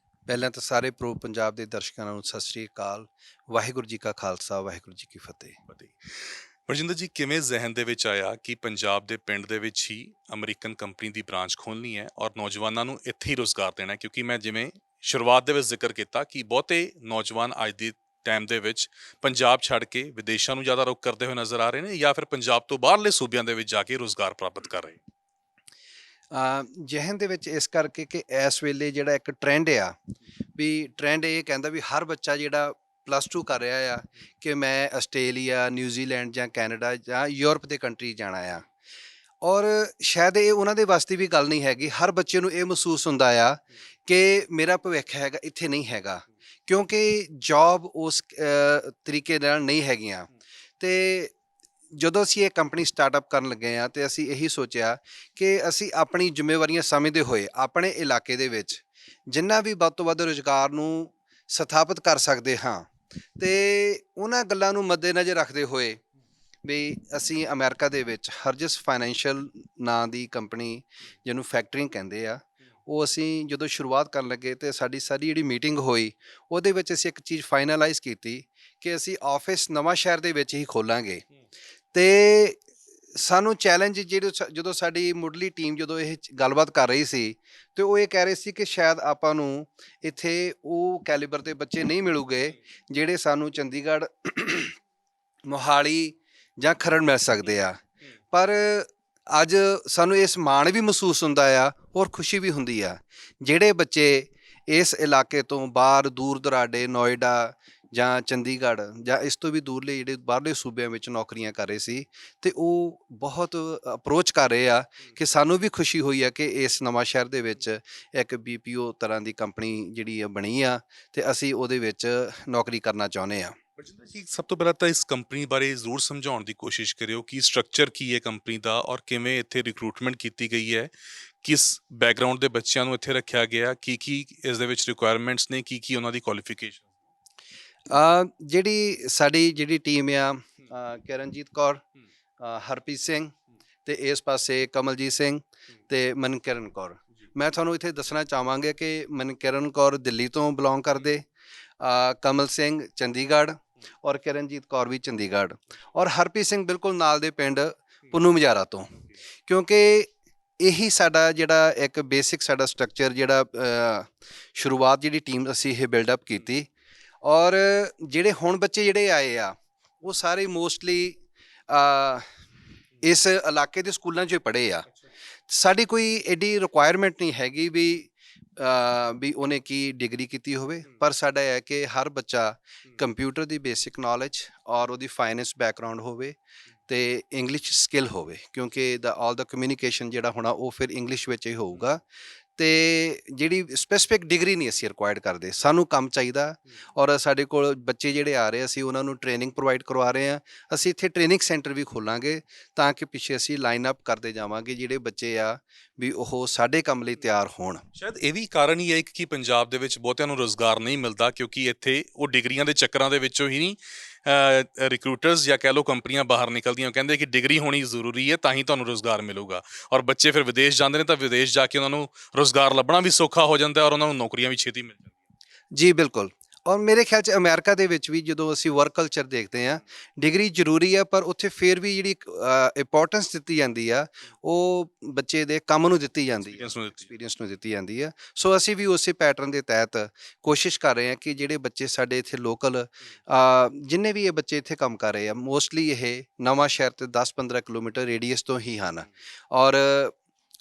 ਪਹਿਲਾਂ ਤਾਂ ਸਾਰੇ ਪ੍ਰੋ ਪੰਜਾਬ ਦੇ ਦਰਸ਼ਕਾਂ ਨੂੰ ਸਤਿ ਸ੍ਰੀ ਅਕਾਲ। ਵਾਹਿਗੁਰੂ ਜੀ ਕਾ ਖਾਲਸਾ, ਵਾਹਿਗੁਰੂ ਜੀ ਕੀ ਫਤਿਹ। ਬਰਜਿੰਦਰ ਜੀ, ਕਿਵੇਂ ਜ਼ਿਹਨ ਦੇ ਵਿੱਚ ਆਇਆ ਕਿ ਪੰਜਾਬ ਦੇ ਪਿੰਡ ਦੇ ਵਿੱਚ ਹੀ ਅਮਰੀਕਨ ਕੰਪਨੀ ਦੀ ਬ੍ਰਾਂਚ ਖੋਲ੍ਹਣੀ ਹੈ ਔਰ ਨੌਜਵਾਨਾਂ ਨੂੰ ਇੱਥੇ ਹੀ ਰੁਜ਼ਗਾਰ ਦੇਣਾ? ਕਿਉਂਕਿ ਮੈਂ ਜਿਵੇਂ ਸ਼ੁਰੂਆਤ ਦੇ ਵਿੱਚ ਜ਼ਿਕਰ ਕੀਤਾ ਕਿ ਬਹੁਤੇ ਨੌਜਵਾਨ ਅੱਜ ਦੀ ਟਾਈਮ ਦੇ ਵਿੱਚ ਪੰਜਾਬ ਛੱਡ ਕੇ ਵਿਦੇਸ਼ਾਂ ਨੂੰ ਜ਼ਿਆਦਾ ਰੁਖ ਕਰਦੇ ਹੋਏ ਨਜ਼ਰ ਆ ਰਹੇ ਨੇ ਜਾਂ ਫਿਰ ਪੰਜਾਬ ਤੋਂ ਬਾਹਰਲੇ ਸੂਬਿਆਂ ਦੇ ਵਿੱਚ ਜਾ ਕੇ ਰੁਜ਼ਗਾਰ ਪ੍ਰਾਪਤ ਕਰ ਰਹੇ। ਜਿਹਨ ਦੇ ਵਿੱਚ ਇਸ ਕਰਕੇ ਕਿ ਇਸ ਵੇਲੇ ਜਿਹੜਾ ਇੱਕ ਟ੍ਰੈਂਡ ਆ, ਵੀ ਟ੍ਰੈਂਡ ਇਹ ਕਹਿੰਦਾ ਵੀ ਹਰ ਬੱਚਾ ਜਿਹੜਾ +2 ਕਰ ਰਿਹਾ ਆ ਕਿ ਮੈਂ ਆਸਟ੍ਰੇਲੀਆ, ਨਿਊਜ਼ੀਲੈਂਡ ਜਾਂ ਕੈਨੇਡਾ ਜਾਂ ਯੂਰਪ ਦੇ ਕੰਟਰੀ ਜਾਣਾ ਆ। ਔਰ ਸ਼ਾਇਦ ਇਹ ਉਹਨਾਂ ਦੇ ਵਾਸਤੇ ਵੀ ਗੱਲ ਨਹੀਂ ਹੈਗੀ। ਹਰ ਬੱਚੇ ਨੂੰ ਇਹ ਮਹਿਸੂਸ ਹੁੰਦਾ ਆ ਕਿ ਮੇਰਾ ਭਵਿੱਖ ਹੈਗਾ ਇੱਥੇ ਨਹੀਂ ਹੈਗਾ, ਕਿਉਂਕਿ ਜੌਬ ਉਸ ਤਰੀਕੇ ਨਾਲ ਨਹੀਂ ਹੈਗੀਆਂ। ਅਤੇ ਜਦੋਂ ਅਸੀਂ ਇਹ ਕੰਪਨੀ ਸਟਾਰਟਅਪ ਕਰਨ ਲੱਗੇ ਹਾਂ ਤੇ ਅਸੀਂ ਇਹੀ ਸੋਚਿਆ ਕਿ ਅਸੀਂ ਆਪਣੀ ਜ਼ਿੰਮੇਵਾਰੀਆਂ ਸਮਝਦੇ ਹੋਏ ਆਪਣੇ ਇਲਾਕੇ ਦੇ ਵਿੱਚ ਜਿੰਨਾ ਵੀ ਵੱਧ ਤੋਂ ਵੱਧ ਰੁਜ਼ਗਾਰ ਨੂੰ ਸਥਾਪਿਤ ਕਰ ਸਕਦੇ ਹਾਂ, ਅਤੇ ਉਹਨਾਂ ਗੱਲਾਂ ਨੂੰ ਮੱਦੇਨਜ਼ਰ ਰੱਖਦੇ ਹੋਏ ਵੀ ਅਸੀਂ ਅਮਰੀਕਾ ਦੇ ਵਿੱਚ ਹਰਜਸ ਫਾਈਨੈਂਸ਼ੀਅਲ ਨਾਂ ਦੀ ਕੰਪਨੀ, ਜਿਹਨੂੰ ਫੈਕਟਰਿੰਗ ਕਹਿੰਦੇ ਆ, ਉਹ ਅਸੀਂ ਜਦੋਂ ਸ਼ੁਰੂਆਤ ਕਰਨ ਲੱਗੇ ਤੇ ਸਾਡੀ ਸਾਰੀ ਜਿਹੜੀ ਮੀਟਿੰਗ ਹੋਈ ਉਹਦੇ ਵਿੱਚ ਅਸੀਂ ਇੱਕ ਚੀਜ਼ ਫਾਈਨਲਾਈਜ਼ ਕੀਤੀ ਕਿ ਅਸੀਂ ਆਫਿਸ ਨਵਾਂ ਸ਼ਹਿਰ ਦੇ ਵਿੱਚ ਹੀ ਖੋਲਾਂਗੇ। ਅਤੇ ਸਾਨੂੰ ਚੈਲੰਜ ਜਦੋਂ ਸਾਡੀ ਮੁੱਢਲੀ ਟੀਮ ਜਦੋਂ ਇਹ ਗੱਲਬਾਤ ਕਰ ਰਹੀ ਸੀ ਅਤੇ ਉਹ ਇਹ ਕਹਿ ਰਹੇ ਸੀ ਕਿ ਸ਼ਾਇਦ ਆਪਾਂ ਨੂੰ ਇੱਥੇ ਉਹ ਕੈਲੀਬਰ ਦੇ ਬੱਚੇ ਨਹੀਂ ਮਿਲੂਗੇ ਜਿਹੜੇ ਸਾਨੂੰ ਚੰਡੀਗੜ੍ਹ, ਮੋਹਾਲੀ ਜਾਂ ਖਰੜ ਮਿਲ ਸਕਦੇ ਆ। ਪਰ ਅੱਜ ਸਾਨੂੰ ਇਸ ਮਾਣ ਵੀ ਮਹਿਸੂਸ ਹੁੰਦਾ ਆ ਔਰ ਖੁਸ਼ੀ ਵੀ ਹੁੰਦੀ ਆ ਜਿਹੜੇ ਬੱਚੇ ਇਸ ਇਲਾਕੇ ਤੋਂ ਬਾਹਰ ਦੂਰ ਦੁਰਾਡੇ, ਨੋਇਡਾ ਜਾਂ ਚੰਡੀਗੜ੍ਹ ਜਾਂ ਇਸ ਤੋਂ ਵੀ ਦੂਰਲੇ ਜਿਹੜੇ ਬਾਹਰਲੇ ਸੂਬਿਆਂ ਵਿੱਚ ਨੌਕਰੀਆਂ ਕਰ ਰਹੇ ਸੀ, ਤੇ ਉਹ ਬਹੁਤ ਅਪਰੋਚ ਕਰ ਰਹੇ ਆ ਕਿ ਸਾਨੂੰ ਵੀ ਖੁਸ਼ੀ ਹੋਈ ਆ ਕਿ ਇਸ ਨਵਾਂ ਸ਼ਹਿਰ ਦੇ ਵਿੱਚ ਇੱਕ BPO ਤਰ੍ਹਾਂ ਦੀ ਕੰਪਨੀ ਜਿਹੜੀ ਆ ਬਣੀ ਆ, ਤੇ ਅਸੀਂ ਉਹਦੇ ਵਿੱਚ ਨੌਕਰੀ ਕਰਨਾ ਚਾਹੁੰਦੇ ਆ। ਬਲਜਿੰਦਰ ਜੀ, ਸਭ ਤੋਂ ਪਹਿਲਾਂ ਤਾਂ ਇਸ ਕੰਪਨੀ ਬਾਰੇ ਜ਼ਰੂਰ ਸਮਝਾਉਣ ਦੀ ਕੋਸ਼ਿਸ਼ ਕਰਿਓ ਕਿ ਸਟਰਕਚਰ ਕੀ ਹੈ ਕੰਪਨੀ ਦਾ ਔਰ ਕਿਵੇਂ ਇੱਥੇ ਰਿਕਰੂਟਮੈਂਟ ਕੀਤੀ ਗਈ ਹੈ, ਕਿਸ ਬੈਕਗ੍ਰਾਉਂਡ ਦੇ ਬੱਚਿਆਂ ਨੂੰ ਇੱਥੇ ਰੱਖਿਆ ਗਿਆ, ਕੀ ਇਸ ਦੇ ਵਿੱਚ ਰਿਕੁਆਇਰਮੈਂਟਸ ਨੇ, ਕੀ ਉਹਨਾਂ ਦੀ ਕੁਆਲੀਫਿਕੇਸ਼ਨ। ਜਿਹੜੀ ਸਾਡੀ ਟੀਮ ਆ, ਕਿਰਨਜੀਤ ਕੌਰ, ਹਰਪ੍ਰੀਤ ਸਿੰਘ, ਤੇ ਇਸ ਪਾਸੇ ਕਮਲਜੀਤ ਸਿੰਘ ਤੇ ਮਨਕਿਰਨ ਕੌਰ। ਮੈਂ ਤੁਹਾਨੂੰ ਇੱਥੇ ਦੱਸਣਾ ਚਾਹਾਂਗਾ ਕਿ ਮਨਕਿਰਨ ਕੌਰ ਦਿੱਲੀ ਤੋਂ ਬਿਲੋਂਗ ਕਰਦੇ, ਕਮਲ ਸਿੰਘ ਚੰਡੀਗੜ੍ਹ, ਔਰ ਕਿਰਨਜੀਤ ਕੌਰ ਵੀ ਚੰਡੀਗੜ੍ਹ, ਔਰ ਹਰਪ੍ਰੀਤ ਸਿੰਘ ਬਿਲਕੁਲ ਨਾਲ ਦੇ ਪਿੰਡ ਪੁੰਨੂ ਮਜਾਰਾ ਤੋਂ। ਕਿਉਂਕਿ ਇਹੀ ਸਾਡਾ ਜਿਹੜਾ ਇੱਕ ਬੇਸਿਕ ਸਾਡਾ ਸਟਰਕਚਰ, ਜਿਹੜਾ ਸ਼ੁਰੂਆਤ ਜਿਹੜੀ ਟੀਮ ਅਸੀਂ ਇਹ ਬਿਲਡਅਪ ਕੀਤੀ, ਔਰ ਜਿਹੜੇ ਹੁਣ ਬੱਚੇ ਜਿਹੜੇ ਆਏ ਆ ਉਹ ਸਾਰੇ ਮੋਸਟਲੀ ਇਸ ਇਲਾਕੇ ਦੇ ਸਕੂਲਾਂ 'ਚੋਂ ਹੀ ਪੜ੍ਹੇ ਆ। ਸਾਡੀ ਕੋਈ ਐਡੀ ਰਿਕੁਆਇਰਮੈਂਟ ਨਹੀਂ ਹੈਗੀ ਵੀ ਉਹਨੇ ਕੀ ਡਿਗਰੀ ਕੀਤੀ ਹੋਵੇ, ਪਰ ਸਾਡਾ ਇਹ ਹੈ ਕਿ ਹਰ ਬੱਚਾ ਕੰਪਿਊਟਰ ਦੀ ਬੇਸਿਕ ਨੌਲੇਜ ਔਰ ਉਹਦੀ ਫਾਈਨੈਂਸ ਬੈਕਗ੍ਰਾਉਂਡ ਹੋਵੇ ਤੇ ਇੰਗਲਿਸ਼ ਸਕਿੱਲ ਹੋਵੇ, ਕਿਉਂਕਿ ਆਲ ਦਾ ਕਮਿਊਨੀਕੇਸ਼ਨ ਜਿਹੜਾ ਹੋਣਾ ਉਹ ਫਿਰ ਇੰਗਲਿਸ਼ ਵਿੱਚ ਹੀ ਹੋਊਗਾ। ਤੇ ਜਿਹੜੀ ਸਪੈਸੀਫਿਕ ਡਿਗਰੀ ਨਹੀਂ ਅਸੀਂ ਰਿਕੁਆਇਰਡ ਕਰਦੇ, ਸਾਨੂੰ ਕੰਮ ਚਾਹੀਦਾ। ਔਰ ਸਾਡੇ ਕੋਲ ਬੱਚੇ ਜਿਹੜੇ ਆ ਰਹੇ, ਅਸੀਂ ਉਹਨਾਂ ਨੂੰ ਟ੍ਰੇਨਿੰਗ ਪ੍ਰੋਵਾਈਡ ਕਰਵਾ ਰਹੇ ਹਾਂ। ਅਸੀਂ ਇੱਥੇ ਟ੍ਰੇਨਿੰਗ ਸੈਂਟਰ ਵੀ ਖੋਲਾਂਗੇ ਤਾਂ ਕਿ ਪਿੱਛੇ ਅਸੀਂ ਲਾਈਨ ਅਪ ਕਰਦੇ ਜਾਵਾਂਗੇ, ਜਿਹੜੇ ਬੱਚੇ ਆ ਵੀ ਉਹ ਸਾਡੇ ਕੰਮ ਲਈ ਤਿਆਰ ਹੋਣ। ਸ਼ਾਇਦ ਇਹ ਵੀ ਕਾਰਨ ਹੀ ਹੈ ਕਿ ਪੰਜਾਬ ਦੇ ਵਿੱਚ ਬਹੁਤਿਆਂ ਨੂੰ ਰੁਜ਼ਗਾਰ ਨਹੀਂ ਮਿਲਦਾ, ਕਿਉਂਕਿ ਇੱਥੇ ਉਹ ਡਿਗਰੀਆਂ ਦੇ ਚੱਕਰਾਂ ਦੇ ਵਿੱਚੋਂ ਹੀ ਨਹੀਂ ਰਿਕਰੂਟਰਸ ਜਾਂ ਕਹਿ ਲਓ ਕੰਪਨੀਆਂ ਬਾਹਰ ਨਿਕਲਦੀਆਂ, ਕਹਿੰਦੇ ਕਿ ਡਿਗਰੀ ਹੋਣੀ ਜ਼ਰੂਰੀ ਹੈ ਤਾਂ ਹੀ ਤੁਹਾਨੂੰ ਰੁਜ਼ਗਾਰ ਮਿਲੂਗਾ। ਔਰ ਬੱਚੇ ਫਿਰ ਵਿਦੇਸ਼ ਜਾਂਦੇ ਨੇ ਤਾਂ ਵਿਦੇਸ਼ ਜਾ ਕੇ ਉਹਨਾਂ ਨੂੰ ਰੁਜ਼ਗਾਰ ਲੱਭਣਾ ਵੀ ਸੌਖਾ ਹੋ ਜਾਂਦਾ ਔਰ ਉਹਨਾਂ ਨੂੰ ਨੌਕਰੀਆਂ ਵੀ ਛੇਤੀ ਮਿਲ ਜਾਂਦੀਆਂ। ਜੀ ਬਿਲਕੁਲ। ਔਰ ਮੇਰੇ ਖਿਆਲ 'ਚ ਅਮਰੀਕਾ ਦੇ ਵਿੱਚ ਵੀ ਜਦੋਂ ਅਸੀਂ ਵਰਕ ਕਲਚਰ ਦੇਖਦੇ ਹਾਂ, ਡਿਗਰੀ ਜ਼ਰੂਰੀ ਆ, ਪਰ ਉੱਥੇ ਫਿਰ ਵੀ ਜਿਹੜੀ ਇੰਪੋਰਟੈਂਸ ਦਿੱਤੀ ਜਾਂਦੀ ਆ ਉਹ ਬੱਚੇ ਦੇ ਕੰਮ ਨੂੰ ਦਿੱਤੀ ਜਾਂਦੀ ਹੈ, ਐਕਸਪੀਰੀਅੰਸ ਨੂੰ ਦਿੱਤੀ ਜਾਂਦੀ ਆ। ਸੋ ਅਸੀਂ ਵੀ ਉਸੇ ਪੈਟਰਨ ਦੇ ਤਹਿਤ ਕੋਸ਼ਿਸ਼ ਕਰ ਰਹੇ ਹਾਂ ਕਿ ਜਿਹੜੇ ਬੱਚੇ ਸਾਡੇ ਇੱਥੇ ਲੋਕਲ, ਜਿੰਨੇ ਵੀ ਇਹ ਬੱਚੇ ਇੱਥੇ ਕੰਮ ਕਰ ਰਹੇ ਆ, ਮੋਸਟਲੀ ਇਹ ਨਵਾਂ ਸ਼ਹਿਰ ਤੇ 10-15 ਕਿਲੋਮੀਟਰ ਰੇਡੀਅਸ ਤੋਂ ਹੀ ਹਨ। ਔਰ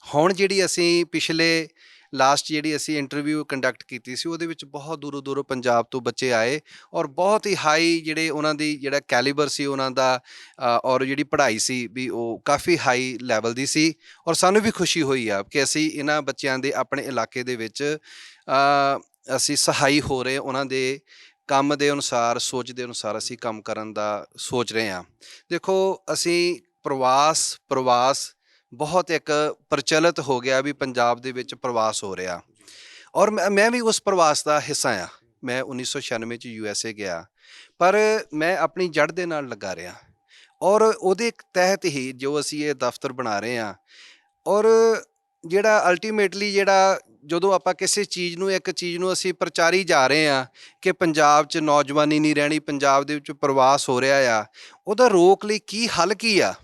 ਹੁਣ ਜਿਹੜੀ ਅਸੀਂ ਪਿਛਲੇ ਲਾਸਟ ਜਿਹੜੀ ਅਸੀਂ ਇੰਟਰਵਿਊ ਕੰਡਕਟ ਕੀਤੀ ਸੀ, ਉਹਦੇ ਵਿੱਚ ਬਹੁਤ ਦੂਰੋਂ ਦੂਰੋਂ ਪੰਜਾਬ ਤੋਂ ਬੱਚੇ ਆਏ, ਔਰ ਬਹੁਤ ਹੀ ਹਾਈ ਜਿਹੜੇ ਉਹਨਾਂ ਦੀ ਜਿਹੜਾ ਕੈਲੀਬਰ ਸੀ ਉਹਨਾਂ ਦਾ, ਔਰ ਜਿਹੜੀ ਪੜ੍ਹਾਈ ਸੀ ਵੀ ਉਹ ਕਾਫੀ ਹਾਈ ਲੈਵਲ ਦੀ ਸੀ। ਔਰ ਸਾਨੂੰ ਵੀ ਖੁਸ਼ੀ ਹੋਈ ਆ ਕਿ ਅਸੀਂ ਇਹਨਾਂ ਬੱਚਿਆਂ ਦੇ ਆਪਣੇ ਇਲਾਕੇ ਦੇ ਵਿੱਚ ਅਸੀਂ ਸਹਾਈ ਹੋ ਰਹੇ, ਉਹਨਾਂ ਦੇ ਕੰਮ ਦੇ ਅਨੁਸਾਰ, ਸੋਚ ਦੇ ਅਨੁਸਾਰ ਅਸੀਂ ਕੰਮ ਕਰਨ ਦਾ ਸੋਚ ਰਹੇ ਹਾਂ। ਦੇਖੋ, ਅਸੀਂ ਪ੍ਰਵਾਸ ਬਹੁਤ ਇੱਕ ਪ੍ਰਚਲਿਤ ਹੋ ਗਿਆ ਵੀ ਪੰਜਾਬ ਦੇ ਵਿੱਚ ਪ੍ਰਵਾਸ ਹੋ ਰਿਹਾ, ਔਰ ਮੈਂ ਵੀ ਉਸ ਪ੍ਰਵਾਸ ਦਾ ਹਿੱਸਾ ਹਾਂ। ਮੈਂ 1996 'ਚ USA ਗਿਆ, ਪਰ ਮੈਂ ਆਪਣੀ ਜੜ ਦੇ ਨਾਲ ਲੱਗਾ ਰਿਹਾ, ਔਰ ਉਹਦੇ ਤਹਿਤ ਹੀ ਜੋ ਅਸੀਂ ਇਹ ਦਫ਼ਤਰ ਬਣਾ ਰਹੇ ਹਾਂ। ਔਰ ਜਿਹੜਾ ਅਲਟੀਮੇਟਲੀ ਜਦੋਂ ਆਪਾਂ ਕਿਸੇ ਚੀਜ਼ ਨੂੰ, ਇੱਕ ਚੀਜ਼ ਨੂੰ ਅਸੀਂ ਪ੍ਰਚਾਰੀ ਜਾ ਰਹੇ ਹਾਂ ਕਿ ਪੰਜਾਬ 'ਚ ਨੌਜਵਾਨੀ ਨਹੀਂ ਰਹਿਣੀ, ਪੰਜਾਬ ਦੇ ਵਿੱਚ ਪ੍ਰਵਾਸ ਹੋ ਰਿਹਾ ਆ, ਉਹਦਾ ਰੋਕ ਲਈ ਕੀ ਹੱਲ ਕੀ ਆ?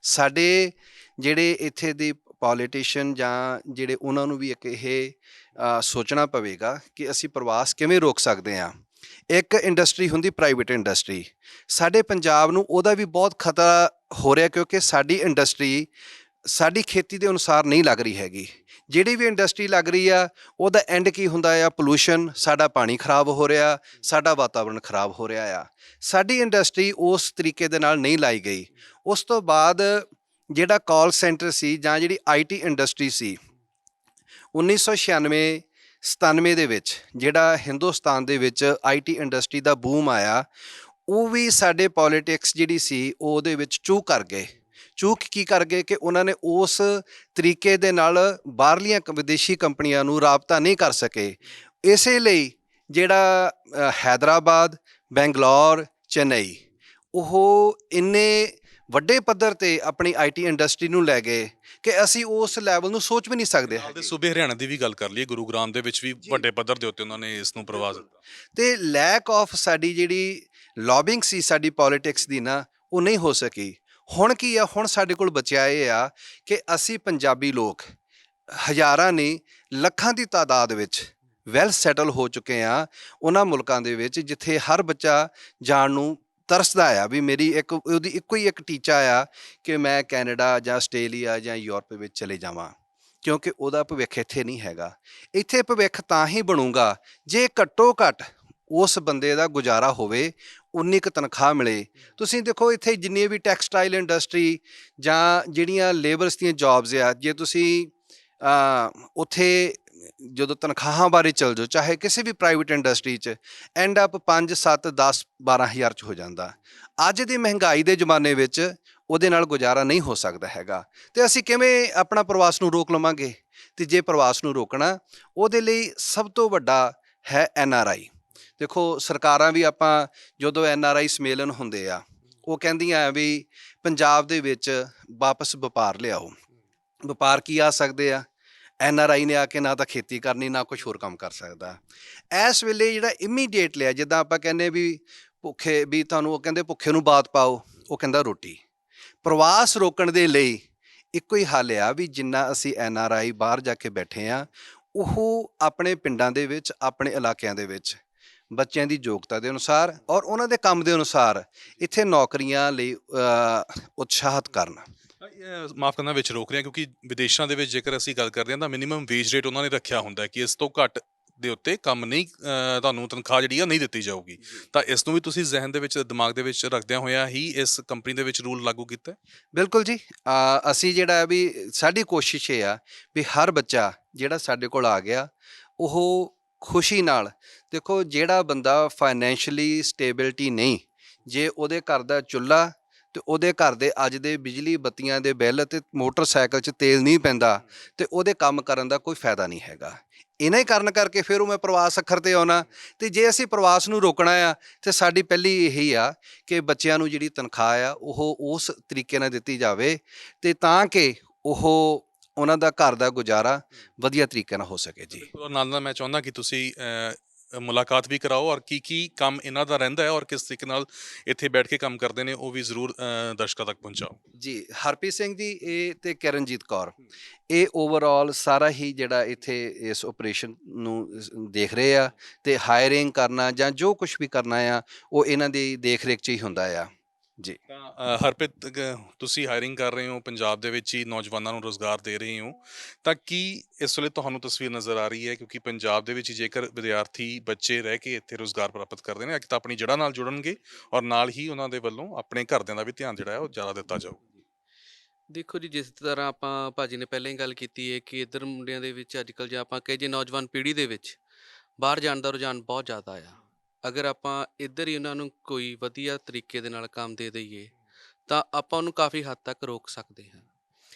ਸਾਡੇ ਜਿਹੜੇ ਇੱਥੇ ਦੇ ਪੋਲੀਟੀਸ਼ੀਅਨ ਜਾਂ ਜਿਹੜੇ ਉਹਨਾਂ ਨੂੰ ਵੀ ਇੱਕ ਇਹ ਸੋਚਣਾ ਪਵੇਗਾ ਕਿ ਅਸੀਂ ਪ੍ਰਵਾਸ ਕਿਵੇਂ ਰੋਕ ਸਕਦੇ ਹਾਂ। ਇੱਕ ਇੰਡਸਟਰੀ ਹੁੰਦੀ ਪ੍ਰਾਈਵੇਟ ਇੰਡਸਟਰੀ, ਸਾਡੇ ਪੰਜਾਬ ਨੂੰ ਉਹਦਾ ਵੀ ਬਹੁਤ ਖਤਰਾ ਹੋ ਰਿਹਾ, ਕਿਉਂਕਿ ਸਾਡੀ ਇੰਡਸਟਰੀ ਸਾਡੀ ਖੇਤੀ ਦੇ ਅਨੁਸਾਰ ਨਹੀਂ ਲੱਗ ਰਹੀ ਹੈਗੀ। ਜਿਹੜੀ ਵੀ ਇੰਡਸਟਰੀ ਲੱਗ ਰਹੀ ਆ ਉਹਦਾ ਐਂਡ ਕੀ ਹੁੰਦਾ ਆ? ਪੋਲੂਸ਼ਨ, ਸਾਡਾ ਪਾਣੀ ਖਰਾਬ ਹੋ ਰਿਹਾ, ਸਾਡਾ ਵਾਤਾਵਰਣ ਖਰਾਬ ਹੋ ਰਿਹਾ ਆ। ਸਾਡੀ ਇੰਡਸਟਰੀ ਉਸ ਤਰੀਕੇ ਦੇ ਨਾਲ ਨਹੀਂ ਲਾਈ ਗਈ। ਉਸ ਤੋਂ ਬਾਅਦ ਜਿਹੜਾ ਕਾਲ ਸੈਂਟਰ ਸੀ ਜਾਂ ਜਿਹੜੀ IT ਇੰਡਸਟਰੀ ਸੀ, 1996-97 ਦੇ ਵਿੱਚ ਜਿਹੜਾ ਹਿੰਦੁਸਤਾਨ ਦੇ ਵਿੱਚ IT ਇੰਡਸਟਰੀ ਦਾ ਬੂਮ ਆਇਆ, ਉਹ ਵੀ ਸਾਡੇ ਪੋਲੀਟਿਕਸ ਜਿਹੜੀ ਸੀ ਉਹਦੇ ਵਿੱਚ ਚੂਕ ਕਰ ਗਏ। ਚੂਕ ਕੀ ਕਰ ਗਏ ਕਿ ਉਹਨਾਂ ਨੇ ਉਸ ਤਰੀਕੇ ਦੇ ਨਾਲ ਬਾਹਰਲੀਆਂ ਵਿਦੇਸ਼ੀ ਕੰਪਨੀਆਂ ਨੂੰ ਰਾਬਤਾ ਨਹੀਂ ਕਰ ਸਕੇ। ਇਸੇ ਲਈ ਜਿਹੜਾ ਹੈਦਰਾਬਾਦ, ਬੈਂਗਲੌਰ, ਚੇਨਈ, ਉਹ ਇੰਨੇ ਵੱਡੇ ਪੱਧਰ ਤੇ ਆਪਣੀ IT ਇੰਡਸਟਰੀ ਨੂੰ ਲੈ ਗਏ ਕਿ ਅਸੀਂ ਉਸ ਲੈਵਲ ਨੂੰ ਸੋਚ ਵੀ ਨਹੀਂ ਸਕਦੇ ਹੈਗੇ। ਸੂਬੇ ਹਰਿਆਣਾ ਦੀ ਵੀ ਗੱਲ ਕਰ ਲਈਏ, ਗੁਰੂਗ੍ਰਾਮ ਦੇ ਵਿੱਚ ਵੀ ਵੱਡੇ ਪੱਧਰ ਦੇ ਉੱਤੇ ਉਹਨਾਂ ਨੇ ਇਸ ਨੂੰ ਪ੍ਰਵਾਸ ਦਿੱਤਾ। ਤੇ ਲੈਕ ਆਫ ਸਾਡੀ ਜਿਹੜੀ ਲੌਬਿੰਗ ਸੀ ਸਾਡੀ ਪੋਲੀਟਿਕਸ ਦੀ ਨਾ, ਉਹ ਨਹੀਂ ਹੋ ਸਕੀ। ਹੁਣ ਕੀ ਆ? ਹੁਣ ਸਾਡੇ ਕੋਲ ਬਚਿਆ ਇਹ ਆ ਕਿ ਅਸੀਂ ਪੰਜਾਬੀ ਲੋਕ ਹਜ਼ਾਰਾਂ ਨਹੀਂ ਲੱਖਾਂ ਦੀ ਤਾਦਾਦ ਵਿੱਚ ਵੈਲ ਸੈਟਲ ਹੋ ਚੁੱਕੇ ਆ ਉਹਨਾਂ ਮੁਲਕਾਂ ਦੇ ਵਿੱਚ ਜਿੱਥੇ ਹਰ ਬੱਚਾ ਜਾਣ ਨੂੰ ਤਰਸਦਾ ਆ ਵੀ ਮੇਰੀ ਉਹਦੀ ਇੱਕੋ ਹੀ ਇੱਕ ਟੀਚਾ ਆ ਕਿ ਮੈਂ ਕੈਨੇਡਾ ਜਾਂ ਆਸਟ੍ਰੇਲੀਆ ਜਾਂ ਯੂਰਪ ਵਿੱਚ ਚਲੇ ਜਾਵਾਂ, ਕਿਉਂਕਿ ਉਹਦਾ ਭਵਿੱਖ ਇੱਥੇ ਨਹੀਂ ਹੈਗਾ। ਇੱਥੇ ਭਵਿੱਖ ਤਾਂ ਹੀ ਬਣੂਗਾ ਜੇ ਘੱਟੋ ਘੱਟ ਉਸ ਬੰਦੇ ਦਾ ਗੁਜ਼ਾਰਾ ਹੋਵੇ, ਉਨੀ ਕੁ ਤਨਖਾਹ ਮਿਲੇ। ਤੁਸੀਂ ਦੇਖੋ ਇੱਥੇ ਜਿੰਨੀ ਵੀ ਟੈਕਸਟਾਈਲ ਇੰਡਸਟਰੀ ਜਾਂ ਜਿਹੜੀਆਂ ਲੇਬਰਸ ਦੀਆਂ ਜੌਬਸ ਆ, ਜੇ ਤੁਸੀਂ ਉੱਥੇ ਜਦੋਂ ਤਨਖਾਹਾਂ ਬਾਰੇ ਚੱਲ ਜਾਓ, ਚਾਹੇ ਕਿਸੇ ਵੀ ਪ੍ਰਾਈਵੇਟ ਇੰਡਸਟਰੀ 'ਚ, ਐਂਡ ਅਪ 5 7 10 12,000 'ਚ ਹੋ ਜਾਂਦਾ। ਅੱਜ ਦੀ ਮਹਿੰਗਾਈ ਦੇ ਜ਼ਮਾਨੇ ਵਿੱਚ ਉਹਦੇ ਨਾਲ ਗੁਜ਼ਾਰਾ ਨਹੀਂ ਹੋ ਸਕਦਾ ਹੈਗਾ। ਤੇ ਅਸੀਂ ਕਿਵੇਂ ਆਪਣਾ ਪ੍ਰਵਾਸ ਨੂੰ ਰੋਕ ਲਵਾਂਗੇ? ਤੇ ਜੇ ਪ੍ਰਵਾਸ ਨੂੰ ਰੋਕਣਾ, ਉਹਦੇ ਲਈ ਸਭ ਤੋਂ ਵੱਡਾ ਹੈ NRI। ਦੇਖੋ ਸਰਕਾਰਾਂ ਵੀ, ਆਪਾਂ ਜਦੋਂ NRI ਸੰਮੇਲਨ ਹੁੰਦੇ ਆ, ਉਹ ਕਹਿੰਦੀਆਂ ਆ ਵੀ ਪੰਜਾਬ ਦੇ ਵਿੱਚ ਵਾਪਸ ਵਪਾਰ ਲਿਆਓ। ਵਪਾਰ ਕੀ ਆ ਸਕਦੇ ਆ? NRI ਨੇ ਆ ਕੇ ਨਾ ਤਾਂ ਖੇਤੀ ਕਰਨੀ, ਨਾ ਕੁਛ ਹੋਰ ਕੰਮ ਕਰ ਸਕਦਾ। ਇਸ ਵੇਲੇ ਜਿਹੜਾ ਇਮੀਡੀਏਟ ਲਿਆ, ਜਿੱਦਾਂ ਆਪਾਂ ਕਹਿੰਦੇ ਵੀ ਭੁੱਖੇ ਵੀ ਤੁਹਾਨੂੰ, ਉਹ ਕਹਿੰਦੇ ਭੁੱਖੇ ਨੂੰ ਬਾਤ ਪਾਓ, ਉਹ ਕਹਿੰਦਾ ਰੋਟੀ। ਪ੍ਰਵਾਸ ਰੋਕਣ ਦੇ ਲਈ ਇੱਕੋ ਹੀ ਹੱਲ ਆ ਵੀ ਜਿੰਨਾ ਅਸੀਂ NRI ਬਾਹਰ ਜਾ ਕੇ ਬੈਠੇ ਆ, ਉਹ ਆਪਣੇ ਪਿੰਡਾਂ ਦੇ ਵਿੱਚ, ਆਪਣੇ ਇਲਾਕਿਆਂ ਦੇ ਵਿੱਚ ਬੱਚਿਆਂ ਦੀ ਯੋਗਤਾ ਦੇ ਅਨੁਸਾਰ ਔਰ ਉਹਨਾਂ ਦੇ ਕੰਮ ਦੇ ਅਨੁਸਾਰ ਇੱਥੇ ਨੌਕਰੀਆਂ ਲਈ ਉਤਸ਼ਾਹਿਤ ਕਰਨ। ਮਾਫ ਕਰਨਾ ਵਿੱਚ ਰੋਕ ਰਿਹਾ, ਕਿਉਂਕਿ ਵਿਦੇਸ਼ਾਂ ਦੇ ਵਿੱਚ ਜੇਕਰ ਅਸੀਂ ਗੱਲ ਕਰਦੇ ਹਾਂ ਤਾਂ ਮਿਨੀਮਮ ਵੇਜ ਰੇਟ ਉਹਨਾਂ ਨੇ ਰੱਖਿਆ ਹੁੰਦਾ ਹੈ ਕਿ ਇਸ ਤੋਂ ਘੱਟ ਦੇ ਉੱਤੇ ਕੰਮ ਨਹੀਂ, ਤੁਹਾਨੂੰ ਤਨਖਾਹ ਜਿਹੜੀ ਆ ਨਹੀਂ ਦਿੱਤੀ ਜਾਊਗੀ। ਤਾਂ ਇਸ ਨੂੰ ਵੀ ਤੁਸੀਂ ਜ਼ਿਹਨ ਦੇ ਵਿੱਚ, ਦਿਮਾਗ ਦੇ ਵਿੱਚ ਰੱਖਦਿਆਂ ਹੋਇਆ ਹੀ ਇਸ ਕੰਪਨੀ ਦੇ ਵਿੱਚ ਰੂਲ ਲਾਗੂ ਕੀਤਾ? ਬਿਲਕੁਲ ਜੀ। ਅਸੀਂ ਜਿਹੜਾ ਵੀ, ਸਾਡੀ ਕੋਸ਼ਿਸ਼ ਇਹ ਆ ਵੀ ਹਰ ਬੱਚਾ ਜਿਹੜਾ ਸਾਡੇ ਕੋਲ ਆ ਗਿਆ, ਉਹ ਖੁਸ਼ੀ ਨਾਲ, ਦੇਖੋ ਜਿਹੜਾ ਬੰਦਾ ਫਾਈਨੈਂਸ਼ੀਅਲੀ ਸਟੇਬਿਲਿਟੀ ਨਹੀਂ, ਜੇ ਉਹਦੇ ਘਰ ਦਾ ਚੁੱਲ੍ਹਾ ਤੇ ਉਹਦੇ ਘਰ ਦੇ ਅੱਜ ਦੇ ਬਿਜਲੀ ਬੱਤੀਆਂ ਦੇ ਬਿੱਲ ਤੇ ਮੋਟਰਸਾਈਕਲ 'ਚ ਤੇਲ ਨਹੀਂ ਪੈਂਦਾ, ਤੇ ਉਹਦੇ ਕੰਮ ਕਰਨ ਦਾ ਕੋਈ ਫਾਇਦਾ ਨਹੀਂ ਹੈਗਾ। ਇਹਨਾਂ ਹੀ ਕਾਰਨ ਕਰਕੇ ਫਿਰ ਉਹ ਮੈਂ ਪ੍ਰਵਾਸ ਅੱਖਰ 'ਤੇ ਆਉਣਾ। ਅਤੇ ਜੇ ਅਸੀਂ ਪ੍ਰਵਾਸ ਨੂੰ ਰੋਕਣਾ ਆ, ਤਾਂ ਸਾਡੀ ਪਹਿਲੀ ਇਹੀ ਆ ਕਿ ਬੱਚਿਆਂ ਨੂੰ ਜਿਹੜੀ ਤਨਖਾਹ ਆ ਉਹ ਉਸ ਤਰੀਕੇ ਨਾਲ ਦਿੱਤੀ ਜਾਵੇ, ਅਤੇ ਤਾਂ ਕਿ ਉਹ ਉਹਨਾਂ ਦਾ ਘਰ ਦਾ ਗੁਜ਼ਾਰਾ ਵਧੀਆ ਤਰੀਕੇ ਨਾਲ ਹੋ ਸਕੇ ਜੀ। ਔਰ ਨਾਲ ਨਾਲ ਮੈਂ ਚਾਹੁੰਦਾ ਕਿ ਤੁਸੀਂ ਮੁਲਾਕਾਤ ਵੀ ਕਰਾਓ, ਔਰ ਕੀ ਕੀ ਕੰਮ ਇਹਨਾਂ ਦਾ ਰਹਿੰਦਾ ਹੈ ਔਰ ਕਿਸ ਤਰੀਕੇ ਨਾਲ ਇੱਥੇ ਬੈਠ ਕੇ ਕੰਮ ਕਰਦੇ ਨੇ, ਉਹ ਵੀ ਜ਼ਰੂਰ ਦਰਸ਼ਕਾਂ ਤੱਕ ਪਹੁੰਚਾਓ ਜੀ। ਹਰਪ੍ਰੀਤ ਸਿੰਘ ਜੀ ਇਹ ਤੇ ਕਿਰਨਜੀਤ ਕੌਰ, ਇਹ ਓਵਰਆਲ ਸਾਰਾ ਹੀ ਜਿਹੜਾ ਇੱਥੇ ਇਸ ਆਪਰੇਸ਼ਨ ਨੂੰ ਦੇਖ ਰਹੇ ਆ, ਤੇ ਹਾਇਰਿੰਗ ਕਰਨਾ ਜਾਂ ਜੋ ਕੁਝ ਵੀ ਕਰਨਾ ਆ, ਉਹ ਇਹਨਾਂ ਦੀ ਦੇਖ ਰੇਖ 'ਚ ਹੀ ਹੁੰਦਾ ਆ ਜੀ। ਤਾਂ ਹਰਪ੍ਰੀਤ, ਤੁਸੀਂ ਹਾਇਰਿੰਗ ਕਰ ਰਹੇ ਹੋ, ਪੰਜਾਬ ਦੇ ਵਿੱਚ ਹੀ ਨੌਜਵਾਨਾਂ ਨੂੰ ਰੁਜ਼ਗਾਰ ਦੇ ਰਹੇ ਹੋ, ਤਾਂ ਕੀ ਇਸ ਵੇਲੇ ਤੁਹਾਨੂੰ ਤਸਵੀਰ ਨਜ਼ਰ ਆ ਰਹੀ ਹੈ? ਕਿਉਂਕਿ ਪੰਜਾਬ ਦੇ ਵਿੱਚ ਜੇਕਰ ਵਿਦਿਆਰਥੀ ਬੱਚੇ ਰਹਿ ਕੇ ਇੱਥੇ ਰੁਜ਼ਗਾਰ ਪ੍ਰਾਪਤ ਕਰਦੇ ਨੇ, ਇੱਕ ਤਾਂ ਆਪਣੀ ਜੜ੍ਹਾਂ ਨਾਲ ਜੁੜਨਗੇ, ਔਰ ਨਾਲ ਹੀ ਉਹਨਾਂ ਦੇ ਵੱਲੋਂ ਆਪਣੇ ਘਰਦਿਆਂ ਦਾ ਵੀ ਧਿਆਨ ਜਿਹੜਾ ਹੈ ਉਹ ਜ਼ਿਆਦਾ ਦਿੱਤਾ ਜਾਊ। ਦੇਖੋ ਜੀ, ਜਿਸ ਤਰ੍ਹਾਂ ਆਪਾਂ ਭਾਜੀ ਨੇ ਪਹਿਲਾਂ ਹੀ ਗੱਲ ਕੀਤੀ ਹੈ ਕਿ ਇੱਧਰ ਮੁੰਡਿਆਂ ਦੇ ਵਿੱਚ ਅੱਜ ਕੱਲ੍ਹ, ਜੇ ਆਪਾਂ ਕਹੇ ਜੇ ਨੌਜਵਾਨ ਪੀੜ੍ਹੀ ਦੇ ਵਿੱਚ ਬਾਹਰ ਜਾਣ ਦਾ ਰੁਝਾਨ ਬਹੁਤ ਜ਼ਿਆਦਾ ਆ। ਅਗਰ ਆਪਾਂ ਇੱਧਰ ਹੀ ਉਹਨਾਂ ਨੂੰ ਕੋਈ ਵਧੀਆ ਤਰੀਕੇ ਦੇ ਨਾਲ ਕੰਮ ਦੇ ਦਈਏ, ਤਾਂ ਆਪਾਂ ਉਹਨੂੰ ਕਾਫੀ ਹੱਦ ਤੱਕ ਰੋਕ ਸਕਦੇ ਹਾਂ।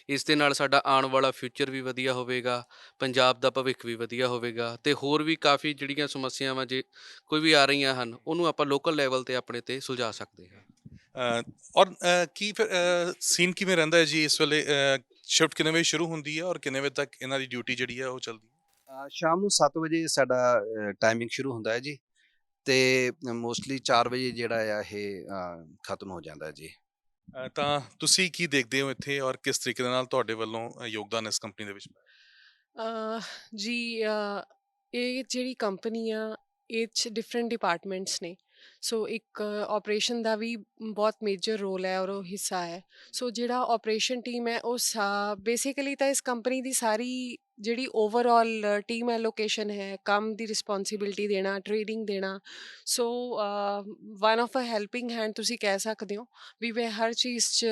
ਇਸ ਦੇ ਨਾਲ ਸਾਡਾ ਆਉਣ ਵਾਲਾ ਫਿਊਚਰ ਵੀ ਵਧੀਆ ਹੋਵੇਗਾ, ਪੰਜਾਬ ਦਾ ਭਵਿੱਖ ਵੀ ਵਧੀਆ ਹੋਵੇਗਾ, ਅਤੇ ਹੋਰ ਵੀ ਕਾਫੀ ਜਿਹੜੀਆਂ ਸਮੱਸਿਆਵਾਂ ਜੇ ਕੋਈ ਵੀ ਆ ਰਹੀਆਂ ਹਨ, ਉਹਨੂੰ ਆਪਾਂ ਲੋਕਲ ਲੈਵਲ 'ਤੇ ਆਪਣੇ 'ਤੇ ਸੁਲਝਾ ਸਕਦੇ ਹਾਂ। ਔਰ ਕੀ ਫਿਰ ਸੀਨ ਕਿਵੇਂ ਰਹਿੰਦਾ ਹੈ ਜੀ ਇਸ ਵੇਲੇ? ਸ਼ਿਫਟ ਕਿੰਨੇ ਵਜੇ ਸ਼ੁਰੂ ਹੁੰਦੀ ਹੈ ਔਰ ਕਿੰਨੇ ਵਜੇ ਤੱਕ ਇਹਨਾਂ ਦੀ ਡਿਊਟੀ ਜਿਹੜੀ ਹੈ ਉਹ ਚੱਲਦੀ ਹੈ? ਸ਼ਾਮ ਨੂੰ 7 ਵਜੇ ਸਾਡਾ ਟਾਈਮਿੰਗ ਸ਼ੁਰੂ ਹੁੰਦਾ ਹੈ ਜੀ, ਅਤੇ ਮੋਸਟਲੀ 4 ਵਜੇ ਜਿਹੜਾ ਆ ਇਹ ਖਤਮ ਹੋ ਜਾਂਦਾ ਜੀ। ਤਾਂ ਤੁਸੀਂ ਕੀ ਦੇਖਦੇ ਹੋ ਇੱਥੇ, ਔਰ ਕਿਸ ਤਰੀਕੇ ਦੇ ਨਾਲ ਤੁਹਾਡੇ ਵੱਲੋਂ ਯੋਗਦਾਨ ਇਸ ਕੰਪਨੀ ਦੇ ਵਿੱਚ? ਜੀ, ਇਹ ਜਿਹੜੀ ਕੰਪਨੀ ਆ, ਇਹ 'ਚ ਡਿਫਰੈਂਟ ਡਿਪਾਰਟਮੈਂਟਸ ਨੇ। ਸੋ ਇੱਕ ਆਪਰੇਸ਼ਨ ਦਾ ਵੀ ਬਹੁਤ ਮੇਜਰ ਰੋਲ ਹੈ ਔਰ ਉਹ ਹਿੱਸਾ ਹੈ। ਸੋ ਜਿਹੜਾ ਆਪਰੇਸ਼ਨ ਟੀਮ ਹੈ, ਉਹ ਬੇਸਿਕਲੀ ਤਾਂ ਇਸ ਕੰਪਨੀ ਦੀ ਸਾਰੀ ਜਿਹੜੀ ਓਵਰਆਲ ਟੀਮ ਐਲੋਕੇਸ਼ਨ ਹੈ, ਕੰਮ ਦੀ ਰਿਸਪੌਂਸਿਬਿਲਿਟੀ ਦੇਣਾ, ਟ੍ਰੇਨਿੰਗ ਦੇਣਾ। So one of a helping hand ਤੁਸੀਂ ਕਹਿ ਸਕਦੇ ਹੋ ਵੀ ਮੈਂ ਹਰ ਚੀਜ਼ 'ਚ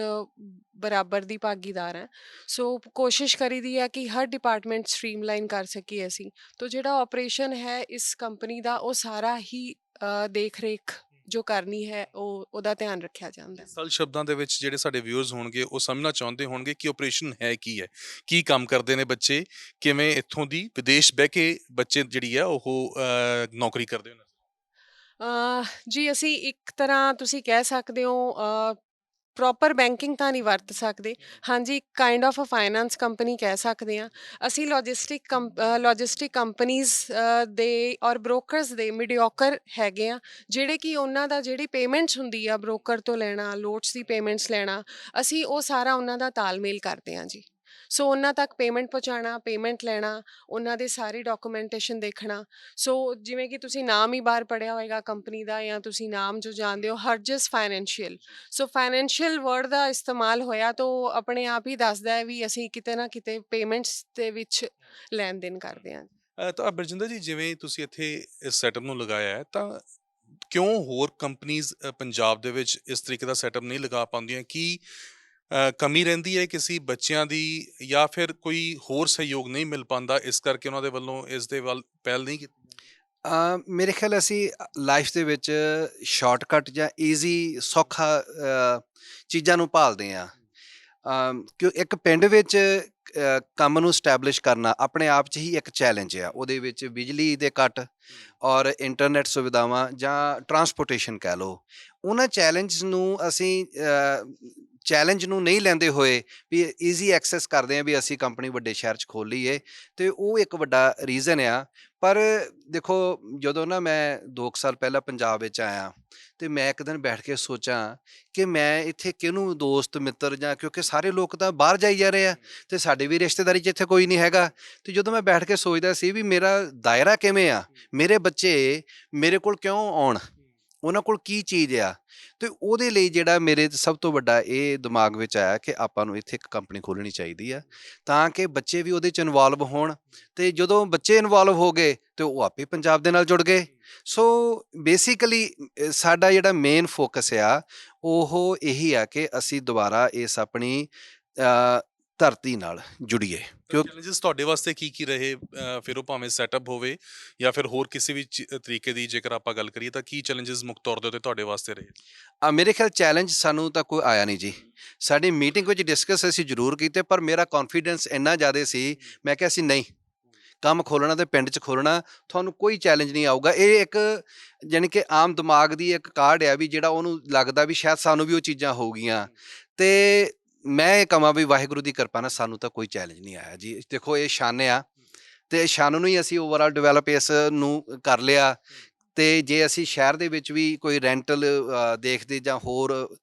ਬਰਾਬਰ ਦੀ ਭਾਗੀਦਾਰ ਹਾਂ। ਸੋ ਕੋਸ਼ਿਸ਼ ਕਰੀਦੀ ਆ ਕਿ ਹਰ ਡਿਪਾਰਟਮੈਂਟ ਸਟਰੀਮਲਾਈਨ ਕਰ ਸਕੀਏ ਅਸੀਂ। ਤੋ ਜਿਹੜਾ ਆਪਰੇਸ਼ਨ ਹੈ ਇਸ ਕੰਪਨੀ ਦਾ, ਉਹ ਸਾਰਾ ਹੀ ਦੇਖ ਰੇਖ ਜੋ ਕਰਨੀ ਹੈ, ਉਹਦਾ ਧਿਆਨ ਰੱਖਿਆ ਜਾਂਦਾ ਹੈ। ਸਰਲ ਸ਼ਬਦਾਂ ਦੇ ਵਿੱਚ ਜਿਹੜੇ ਸਾਡੇ ਵਿਊਅਰਸ ਹੋਣਗੇ ਉਹ ਸਮਝਣਾ ਚਾਹੁੰਦੇ ਹੋਣਗੇ ਕਿ ਆਪਰੇਸ਼ਨ ਹੈ ਕੀ ਹੈ, ਕੀ ਕੰਮ ਕਰਦੇ ਨੇ ਬੱਚੇ, ਕਿਵੇਂ ਇੱਥੋਂ ਦੀ ਵਿਦੇਸ਼ ਬਹਿ ਕੇ ਬੱਚੇ ਜਿਹੜੀ ਆ ਉਹ ਨੌਕਰੀ ਕਰਦੇ ਹੋ? ਜੀ, ਅਸੀਂ ਇੱਕ ਤਰ੍ਹਾਂ ਤੁਸੀਂ ਕਹਿ ਸਕਦੇ ਹੋ, ਪ੍ਰੋਪਰ ਬੈਂਕਿੰਗ ਤਾਂ ਨਹੀਂ ਵਰਤ ਸਕਦੇ। ਹਾਂਜੀ, kind of a finance company ਕਹਿ ਸਕਦੇ ਹਾਂ ਅਸੀਂ। ਲੌਜਿਸਟਿਕ ਕੰਪਨੀਜ਼ ਦੇ ਔਰ ਬ੍ਰੋਕਰਸ ਦੇ ਮਿਡੀਓਕਰ ਹੈਗੇ ਆ, ਜਿਹੜੇ ਕਿ ਉਹਨਾਂ ਦਾ ਜਿਹੜੀ ਪੇਮੈਂਟਸ ਹੁੰਦੀ ਆ, ਬ੍ਰੋਕਰ ਤੋਂ ਲੈਣਾ, ਲੋਟਸ ਦੀ ਪੇਮੈਂਟਸ ਲੈਣਾ, ਅਸੀਂ ਉਹ ਸਾਰਾ ਉਹਨਾਂ ਦਾ ਤਾਲਮੇਲ ਕਰਦੇ ਹਾਂ ਜੀ। ਸੋ ਉਹਨਾਂ ਤੱਕ ਪੇਮੈਂਟ ਪਹੁੰਚਾਉਣਾ, ਪੇਮੈਂਟ ਲੈਣਾ, ਉਹਨਾਂ ਦੇ ਸਾਰੀ ਡਾਕੂਮੈਂਟੇਸ਼ਨ ਦੇਖਣਾ। ਸੋ ਜਿਵੇਂ ਕਿ ਤੁਸੀਂ ਨਾਮ ਹੀ ਬਾਹਰ ਪੜ੍ਹਿਆ ਹੋਏਗਾ ਕੰਪਨੀ ਦਾ, ਜਾਂ ਤੁਸੀਂ ਨਾਮ ਜੋ ਜਾਣਦੇ ਹੋ, ਹਰਜਸ ਫਾਈਨੈਂਸ਼ੀਅਲ। ਸੋ ਫਾਈਨੈਂਸ਼ੀਅਲ ਵਰਡ ਦਾ ਇਸਤੇਮਾਲ ਹੋਇਆ ਤਾਂ ਆਪਣੇ ਆਪ ਹੀ ਦੱਸਦਾ ਹੈ ਵੀ ਅਸੀਂ ਕਿਤੇ ਨਾ ਕਿਤੇ ਪੇਮੈਂਟਸ ਦੇ ਵਿੱਚ ਲੈਣ ਦੇਣ ਕਰਦੇ ਹਾਂ। ਤਾਂ ਬਰਜਿੰਦਰ ਜੀ, ਜਿਵੇਂ ਤੁਸੀਂ ਇੱਥੇ ਇਸ ਸੈਟਅਪ ਨੂੰ ਲਗਾਇਆ ਹੈ, ਤਾਂ ਕਿਉਂ ਹੋਰ ਕੰਪਨੀਆਂ ਪੰਜਾਬ ਦੇ ਵਿੱਚ ਇਸ ਤਰੀਕੇ ਦਾ ਸੈਟਅਪ ਨਹੀਂ ਲਗਾ ਪਾਉਂਦੀਆਂ? ਕੀ ਕਮੀ ਰਹਿੰਦੀ ਹੈ ਕਿਸੇ ਬੱਚਿਆਂ ਦੀ, ਜਾਂ ਫਿਰ ਕੋਈ ਹੋਰ ਸਹਿਯੋਗ ਨਹੀਂ ਮਿਲ ਪਾਉਂਦਾ, ਇਸ ਕਰਕੇ ਉਹਨਾਂ ਦੇ ਵੱਲੋਂ ਇਸ ਦੇ ਵੱਲ ਪਹਿਲ ਨਹੀਂ ਕੀਤੀ? ਮੇਰੇ ਖਿਆਲ ਅਸੀਂ ਲਾਈਫ ਦੇ ਵਿੱਚ ਸ਼ਾਰਟਕਟ ਜਾਂ ਈਜ਼ੀ ਸੌਖਾ ਚੀਜ਼ਾਂ ਨੂੰ ਭਾਲਦੇ ਹਾਂ। ਕਿਉਂ ਇੱਕ ਪਿੰਡ ਵਿੱਚ ਕੰਮ ਨੂੰ ਸਟੈਬਲਿਸ਼ ਕਰਨਾ ਆਪਣੇ ਆਪ 'ਚ ਹੀ ਇੱਕ ਚੈਲੰਜ ਆ। ਉਹਦੇ ਵਿੱਚ ਬਿਜਲੀ ਦੇ ਕੱਟ ਔਰ ਇੰਟਰਨੈਟ ਸੁਵਿਧਾਵਾਂ ਜਾਂ ਟਰਾਂਸਪੋਰਟੇਸ਼ਨ ਕਹਿ ਲਓ, ਉਹਨਾਂ ਚੈਲੰਜ ਨੂੰ ਨਹੀਂ ਲੈਂਦੇ ਹੋਏ ਵੀ ਈਜ਼ੀ ਐਕਸੈਸ ਕਰਦੇ ਹਾਂ ਵੀ ਅਸੀਂ ਕੰਪਨੀ ਵੱਡੇ ਸ਼ਹਿਰ 'ਚ ਖੋਲ੍ਹ ਲਈਏ, ਅਤੇ ਉਹ ਇੱਕ ਵੱਡਾ ਰੀਜ਼ਨ ਆ। ਪਰ ਦੇਖੋ, ਜਦੋਂ ਨਾ ਮੈਂ 2 ਸਾਲ ਪਹਿਲਾਂ ਪੰਜਾਬ ਵਿੱਚ ਆਇਆ, ਅਤੇ ਮੈਂ ਇੱਕ ਦਿਨ ਬੈਠ ਕੇ ਸੋਚਾਂ ਕਿ ਮੈਂ ਇੱਥੇ ਕਿਹਨੂੰ ਦੋਸਤ ਮਿੱਤਰ, ਜਾਂ ਕਿਉਂਕਿ ਸਾਰੇ ਲੋਕ ਤਾਂ ਬਾਹਰ ਜਾਈ ਜਾ ਰਹੇ ਆ ਅਤੇ ਸਾਡੀ ਵੀ ਰਿਸ਼ਤੇਦਾਰੀ 'ਚ ਇੱਥੇ ਕੋਈ ਨਹੀਂ ਹੈਗਾ। ਅਤੇ ਜਦੋਂ ਮੈਂ ਬੈਠ ਕੇ ਸੋਚਦਾ ਸੀ ਵੀ ਮੇਰਾ ਦਾਇਰਾ ਕਿਵੇਂ ਆ, ਮੇਰੇ ਬੱਚੇ ਮੇਰੇ ਕੋਲ ਕਿਉਂ ਆਉਣ, ਉਹਨਾਂ ਕੋਲ ਕੀ ਚੀਜ਼ ਆ, ਅਤੇ ਉਹਦੇ ਲਈ ਜਿਹੜਾ ਮੇਰੇ ਸਭ ਤੋਂ ਵੱਡਾ ਇਹ ਦਿਮਾਗ ਵਿੱਚ ਆਇਆ ਕਿ ਆਪਾਂ ਨੂੰ ਇੱਥੇ ਇੱਕ ਕੰਪਨੀ ਖੋਲ੍ਹਣੀ ਚਾਹੀਦੀ ਆ, ਤਾਂ ਕਿ ਬੱਚੇ ਵੀ ਉਹਦੇ 'ਚ ਇਨਵੋਲਵ ਹੋਣ, ਅਤੇ ਜਦੋਂ ਬੱਚੇ ਇਨਵੋਲਵ ਹੋ ਗਏ ਅਤੇ ਉਹ ਆਪੇ ਪੰਜਾਬ ਦੇ ਨਾਲ ਜੁੜ ਗਏ। ਸੋ ਬੇਸਿਕਲੀ ਸਾਡਾ ਜਿਹੜਾ ਮੇਨ ਫੋਕਸ ਆ ਉਹ ਇਹੀ ਆ ਕਿ ਅਸੀਂ ਦੁਬਾਰਾ ਇਸ ਆਪਣੀ ਧਰਤੀ ਨਾਲ ਜੁੜੀਏ। ਚੈਲੰਜਸ ਤੁਹਾਡੇ ਵਾਸਤੇ ਕੀ ਰਹੇ? ਫਿਰ ਉਹ ਭਾਵੇਂ ਸੈਟਅਪ ਹੋਵੇ ਜਾਂ ਫਿਰ ਹੋਰ ਕਿਸੇ ਵੀ ਤਰੀਕੇ ਦੀ ਜੇਕਰ ਆਪਾਂ ਗੱਲ ਕਰੀਏ, ਤਾਂ ਕੀ ਚੈਲੰਜਸ ਮੁੱਖ ਤੌਰ ਦੇ ਉੱਤੇ ਤੁਹਾਡੇ ਵਾਸਤੇ ਰਹੇ? ਮੇਰੇ ਖਿਆਲ ਚੈਲੰਜ ਸਾਨੂੰ ਤਾਂ ਕੋਈ ਆਇਆ ਨਹੀਂ ਜੀ। ਸਾਡੀ ਮੀਟਿੰਗ ਵਿੱਚ ਡਿਸਕਸ ਅਸੀਂ ਜ਼ਰੂਰ ਕੀਤੇ, ਪਰ ਮੇਰਾ ਕੌਨਫੀਡੈਂਸ ਇੰਨਾ ਜ਼ਿਆਦਾ ਸੀ, ਮੈਂ ਕਿਹਾ ਸੀ ਨਹੀਂ, ਕੰਮ ਖੋਲ੍ਹਣਾ ਅਤੇ ਪਿੰਡ 'ਚ ਖੋਲ੍ਹਣਾ, ਤੁਹਾਨੂੰ ਕੋਈ ਚੈਲੰਜ ਨਹੀਂ ਆਊਗਾ। ਇਹ ਇੱਕ ਜਾਣੀ ਕਿ ਆਮ ਦਿਮਾਗ ਦੀ ਇੱਕ ਕਾਢ ਆ ਵੀ ਜਿਹੜਾ ਉਹਨੂੰ ਲੱਗਦਾ ਵੀ ਸ਼ਾਇਦ ਸਾਨੂੰ ਵੀ ਉਹ ਚੀਜ਼ਾਂ ਹੋਊਗੀਆਂ, ਅਤੇ ਮੈਂ ਇਹ ਕਹਾਂ ਵੀ ਵਾਹਿਗੁਰੂ ਦੀ ਕਿਰਪਾ ਨਾਲ ਸਾਨੂੰ ਤਾਂ ਕੋਈ ਚੈਲੰਜ ਨਹੀਂ ਆਇਆ ਜੀ। ਦੇਖੋ, ਇਹ ਛੰਨ ਆ, ਅਤੇ ਛੰਨ ਨੂੰ ਹੀ ਅਸੀਂ ਓਵਰਆਲ ਡਿਵੈਲਪ ਇਸ ਨੂੰ ਕਰ ਲਿਆ। ਅਤੇ ਜੇ ਅਸੀਂ ਸ਼ਹਿਰ ਦੇ ਵਿੱਚ ਵੀ ਕੋਈ ਰੈਂਟਲ ਦੇਖਦੇ ਜਾਂ ਹੋਰ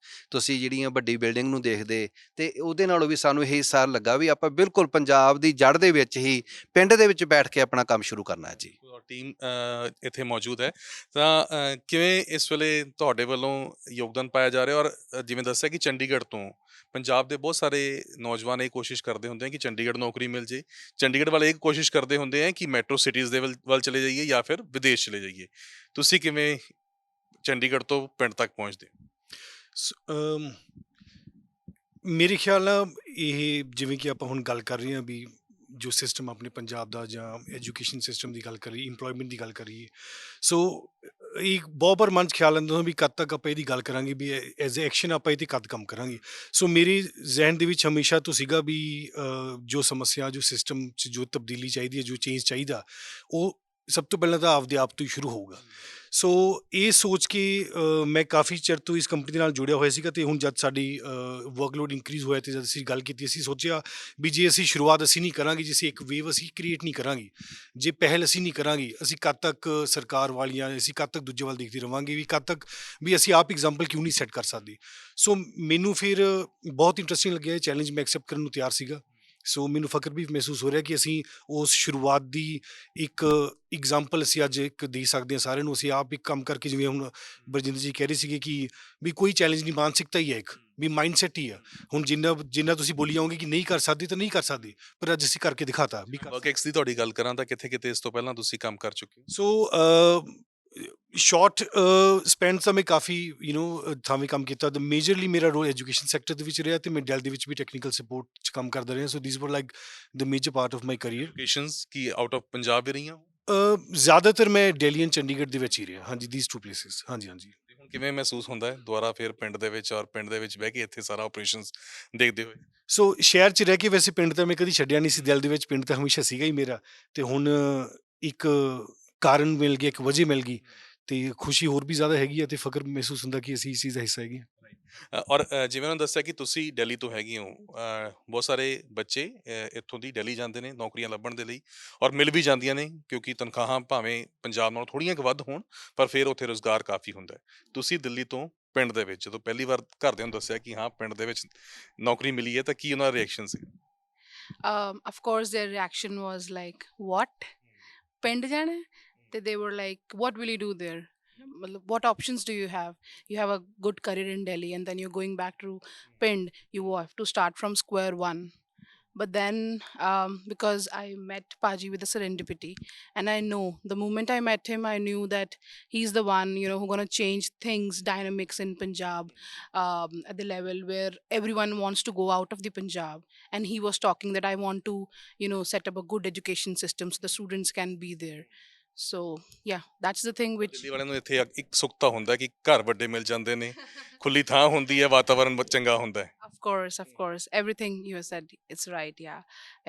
ਤੁਸੀਂ ਜਿਹੜੀਆਂ ਵੱਡੀ ਬਿਲਡਿੰਗ ਨੂੰ ਦੇਖਦੇ, ਅਤੇ ਉਹਦੇ ਨਾਲੋਂ ਵੀ ਸਾਨੂੰ ਇਹ ਸਾਰ ਲੱਗਾ ਵੀ ਆਪਾਂ ਬਿਲਕੁਲ ਪੰਜਾਬ ਦੀ ਜੜ੍ਹ ਦੇ ਵਿੱਚ ਹੀ ਪਿੰਡ ਦੇ ਵਿੱਚ ਬੈਠ ਕੇ ਆਪਣਾ ਕੰਮ ਸ਼ੁਰੂ ਕਰਨਾ ਹੈ ਜੀ। ਟੀਮ ਇੱਥੇ ਮੌਜੂਦ ਹੈ, ਤਾਂ ਕਿਵੇਂ ਇਸ ਵੇਲੇ ਤੁਹਾਡੇ ਵੱਲੋਂ ਯੋਗਦਾਨ ਪਾਇਆ ਜਾ ਰਿਹਾ? ਔਰ ਜਿਵੇਂ ਦੱਸਿਆ ਕਿ ਚੰਡੀਗੜ੍ਹ ਤੋਂ ਪੰਜਾਬ ਦੇ ਬਹੁਤ ਸਾਰੇ ਨੌਜਵਾਨ ਇਹ ਕੋਸ਼ਿਸ਼ ਕਰਦੇ ਹੁੰਦੇ ਆ ਕਿ ਚੰਡੀਗੜ੍ਹ ਨੌਕਰੀ ਮਿਲ ਜੇ, ਚੰਡੀਗੜ੍ਹ ਵਾਲੇ ਇਹ ਕੋਸ਼ਿਸ਼ ਕਰਦੇ ਹੁੰਦੇ ਆ ਕਿ ਮੈਟਰੋ ਸਿਟੀਜ਼ ਦੇ ਵੱਲ ਚਲੇ ਜਾਈਏ ਜਾਂ ਫਿਰ ਵਿਦੇਸ਼ ਚਲੇ ਜਾਈਏ। ਤੁਸੀਂ ਕਿਵੇਂ ਚੰਡੀਗੜ੍ਹ ਤੋਂ ਪਿੰਡ ਤੱਕ ਪਹੁੰਚਦੇ? ਮੇਰੇ ਖਿਆਲ ਨਾਲ ਇਹ ਜਿਵੇਂ ਕਿ ਆਪਾਂ ਹੁਣ ਗੱਲ ਕਰ ਰਹੇ ਹਾਂ ਵੀ ਜੋ ਸਿਸਟਮ ਆਪਣੇ ਪੰਜਾਬ ਦਾ ਜਾਂ ਐਜੂਕੇਸ਼ਨ ਸਿਸਟਮ ਦੀ ਗੱਲ ਕਰੀਏ, ਇੰਪਲੋਇਮੈਂਟ ਦੀ ਗੱਲ ਕਰੀਏ, ਸੋ ਇੱਕ ਬਹੁਤ ਵਾਰ ਮਨ 'ਚ ਖਿਆਲ ਆਉਂਦਾ ਵੀ ਕਦ ਤੱਕ ਆਪਾਂ ਇਹਦੀ ਗੱਲ ਕਰਾਂਗੇ, ਵੀ ਐਜ਼ ਏ ਐਕਸ਼ਨ ਆਪਾਂ ਇਹ 'ਤੇ ਕਦ ਕੰਮ ਕਰਾਂਗੇ। ਸੋ ਮੇਰੇ ਜ਼ਹਿਨ ਦੇ ਵਿੱਚ ਹਮੇਸ਼ਾ ਤੋਂ ਸੀਗਾ ਵੀ ਜੋ ਸਮੱਸਿਆ, ਜੋ ਸਿਸਟਮ 'ਚ ਜੋ ਤਬਦੀਲੀ ਚਾਹੀਦੀ ਹੈ, ਜੋ ਚੇਂਜ ਚਾਹੀਦਾ, ਉਹ ਸਭ ਤੋਂ ਪਹਿਲਾਂ ਤਾਂ ਆਪਦੇ ਆਪ ਤੋਂ ਹੀ ਸ਼ੁਰੂ ਹੋਊਗਾ। ਸੋ ਇਹ ਸੋਚ ਕੇ ਮੈਂ ਕਾਫੀ ਚਿਰ ਤੋਂ ਇਸ ਕੰਪਨੀ ਦੇ ਨਾਲ ਜੁੜਿਆ ਹੋਇਆ ਸੀਗਾ, ਅਤੇ ਹੁਣ ਜਦ ਸਾਡੀ ਵਰਕਲੋਡ ਇੰਕਰੀਜ਼ ਹੋਇਆ ਅਤੇ ਜਦ ਅਸੀਂ ਗੱਲ ਕੀਤੀ, ਅਸੀਂ ਸੋਚਿਆ ਵੀ ਜੇ ਅਸੀਂ ਸ਼ੁਰੂਆਤ ਅਸੀਂ ਨਹੀਂ ਕਰਾਂਗੇ, ਜੇ ਅਸੀਂ ਇੱਕ ਵੇਵ ਅਸੀਂ ਕ੍ਰੀਏਟ ਨਹੀਂ ਕਰਾਂਗੇ, ਜੇ ਪਹਿਲ ਅਸੀਂ ਨਹੀਂ ਕਰਾਂਗੇ, ਅਸੀਂ ਕਦ ਤੱਕ ਸਰਕਾਰ ਵਾਲੀਆਂ, ਅਸੀਂ ਕਦ ਤੱਕ ਦੂਜੇ ਵੱਲ ਦੇਖਦੇ ਰਹਾਂਗੇ, ਵੀ ਕਦ ਤੱਕ ਵੀ ਅਸੀਂ ਆਪ ਇਗਜ਼ਾਮਪਲ ਕਿਉਂ ਨਹੀਂ ਸੈੱਟ ਕਰ ਸਕਦੇ। ਸੋ ਮੈਨੂੰ ਫਿਰ ਬਹੁਤ ਇੰਟਰਸਟਿੰਗ ਲੱਗਿਆ ਇਹ ਚੈਲੰਜ, ਮੈਂ ਐਕਸੈਪਟ ਕਰਨ ਨੂੰ ਤਿਆਰ ਸੀਗਾ। ਸੋ ਮੈਨੂੰ ਫਖਰ ਵੀ ਮਹਿਸੂਸ ਹੋ ਰਿਹਾ ਕਿ ਅਸੀਂ ਉਸ ਸ਼ੁਰੂਆਤ ਦੀ ਇੱਕ ਇਗਜ਼ਾਮਪਲ ਅਸੀਂ ਅੱਜ ਇੱਕ ਦੇ ਸਕਦੇ ਹਾਂ ਸਾਰਿਆਂ ਨੂੰ। ਅਸੀਂ ਆਪ ਇੱਕ ਕੰਮ ਕਰਕੇ, ਜਿਵੇਂ ਹੁਣ ਬਰਜਿੰਦਰ ਜੀ ਕਹਿ ਰਹੇ ਸੀਗੇ ਕਿ ਵੀ ਕੋਈ ਚੈਲੰਜ ਨਹੀਂ, ਮਾਨਸਿਕਤਾ ਹੀ ਹੈ, ਇੱਕ ਵੀ ਮਾਈਂਡਸੈਟ ਹੀ ਆ। ਹੁਣ ਜਿੰਨਾ ਤੁਸੀਂ ਬੋਲੀ ਜਾਓਗੇ ਕਿ ਨਹੀਂ ਕਰ ਸਕਦੇ, ਤਾਂ ਨਹੀਂ ਕਰ ਸਕਦੇ, ਪਰ ਅੱਜ ਅਸੀਂ ਕਰਕੇ ਦਿਖਾਤਾ ਵੀ ਕਰ। ਵਰਕਐਕਸ ਦੀ ਤੁਹਾਡੀ ਗੱਲ ਕਰਾਂ ਤਾਂ ਕਿੱਥੇ ਕਿਤੇ ਇਸ ਤੋਂ ਪਹਿਲਾਂ ਤੁਸੀਂ ਕੰਮ ਕਰ ਚੁੱਕੇ ਹੋ? ਸੋ ਸ਼ਾਰਟ ਸਪੈਨ ਤਾਂ ਮੈਂ ਕਾਫੀ ਥਾਵੇਂ ਕੰਮ ਕੀਤਾ। ਦ ਮੇਜਰਲੀ ਮੇਰਾ ਰੋਲ ਐਜੂਕੇਸ਼ਨ ਸੈਕਟਰ ਦੇ ਵਿੱਚ ਰਿਹਾ, ਅਤੇ ਮੈਂ ਡੈਲ ਦੇ ਵਿੱਚ ਵੀ ਟੈਕਨੀਕਲ ਸਪੋਰਟ 'ਚ ਕੰਮ ਕਰਦਾ ਰਿਹਾ। So these were like the major part of my career. Locations ਕੀ ਆਊਟ ਆਫ ਪੰਜਾਬ ਵੀ ਰਹੀਆਂ? ਜ਼ਿਆਦਾਤਰ ਮੈਂ ਦਿੱਲੀ ਐਂਡ ਚੰਡੀਗੜ੍ਹ ਦੇ ਵਿੱਚ ਹੀ ਰਿਹਾ। ਹਾਂਜੀ, ਥੀਸ 2 ਪਲੇਸਿਸ। ਹਾਂਜੀ। ਹੁਣ ਕਿਵੇਂ ਮਹਿਸੂਸ ਹੁੰਦਾ ਹੈ ਦੁਬਾਰਾ ਫਿਰ ਪਿੰਡ ਦੇ ਵਿੱਚ, ਔਰ ਪਿੰਡ ਦੇ ਵਿੱਚ ਬਹਿ ਕੇ ਇੱਥੇ ਸਾਰਾ ਆਪਰੇਸ਼ਨਸ ਦੇਖਦੇ ਹੋਏ? ਸੋ ਸ਼ਹਿਰ 'ਚ ਰਹਿ ਕੇ ਵੈਸੇ ਪਿੰਡ ਤਾਂ ਮੈਂ ਕਦੀ ਛੱਡਿਆ ਨਹੀਂ ਸੀ, ਦਿਲ ਦੇ ਵਿੱਚ ਪਿੰਡ ਤਾਂ ਹਮੇਸ਼ਾ ਸੀਗਾ ਹੀ ਮੇਰਾ, ਅਤੇ ਹੁਣ ਇੱਕ ਕਾਰਨ ਮਿਲ ਗਿਆ, ਇੱਕ ਵਜ੍ਹਾ ਮਿਲ ਗਈ, ਅਤੇ ਖੁਸ਼ੀ ਹੋਰ ਵੀ ਜ਼ਿਆਦਾ ਹੈਗੀ ਹੈ, ਅਤੇ ਫਖਰ ਮਹਿਸੂਸ ਹੁੰਦਾ ਕਿ ਅਸੀਂ ਇਸ ਚੀਜ਼ ਦਾ ਹਿੱਸਾ ਹੈਗੇ। ਔਰ ਜਿਵੇਂ ਉਹਨਾਂ ਦੱਸਿਆ ਕਿ ਤੁਸੀਂ ਦਿੱਲੀ ਤੋਂ ਹੈਗੇ ਹੋ, ਬਹੁਤ ਸਾਰੇ ਬੱਚੇ ਇੱਥੋਂ ਦੀ ਦਿੱਲੀ ਜਾਂਦੇ ਨੇ ਨੌਕਰੀਆਂ ਲੱਭਣ ਦੇ ਲਈ, ਔਰ ਮਿਲ ਵੀ ਜਾਂਦੀਆਂ ਨੇ, ਕਿਉਂਕਿ ਤਨਖਾਹਾਂ ਭਾਵੇਂ ਪੰਜਾਬ ਨਾਲੋਂ ਥੋੜ੍ਹੀਆਂ ਕੁ ਵੱਧ ਹੋਣ, ਪਰ ਫਿਰ ਉੱਥੇ ਰੁਜ਼ਗਾਰ ਕਾਫੀ ਹੁੰਦਾ ਹੈ। ਤੁਸੀਂ ਦਿੱਲੀ ਤੋਂ ਪਿੰਡ ਦੇ ਵਿੱਚ ਜਦੋਂ ਪਹਿਲੀ ਵਾਰ ਘਰਦਿਆਂ ਨੂੰ ਦੱਸਿਆ ਕਿ ਹਾਂ ਪਿੰਡ ਦੇ ਵਿੱਚ ਨੌਕਰੀ ਮਿਲੀ ਹੈ, ਤਾਂ ਕੀ ਉਹਨਾਂ ਦਾ ਰਿਐਕਸ਼ਨ ਸੀ? Of course, their reaction was like, what? ਪਿੰਡ ਜਾਣਾ ਹੈ? ਤੇ they were like, what will you do there? ਮਤਲਬ what options do you have? You have a good career in Delhi and then you're going back to Pind. You have to start from square one. But then, because I met Paji with a serendipity, and I know the moment I met him, I knew that he's the one, who's gonna change things, dynamics in Punjab, at the level where everyone wants to go out of the Punjab. And he was talking that I want to, set up a good education system so the students can be there. So yeah, that's the thing which Delhi ਵਾਲਿਆਂ ਨੂੰ ਇੱਥੇ ਇੱਕ ਸੁੱਖ ਤਾਂ ਹੁੰਦਾ ਕਿ ਘਰ ਵੱਡੇ ਮਿਲ ਜਾਂਦੇ ਨੇ, ਖੁੱਲੀ ਥਾਂ ਹੁੰਦੀ ਹੈ, ਵਾਤਾਵਰਨ ਬਹੁਤ ਚੰਗਾ ਹੁੰਦਾ ਹੈ। of course everything you have said, it's right, yeah,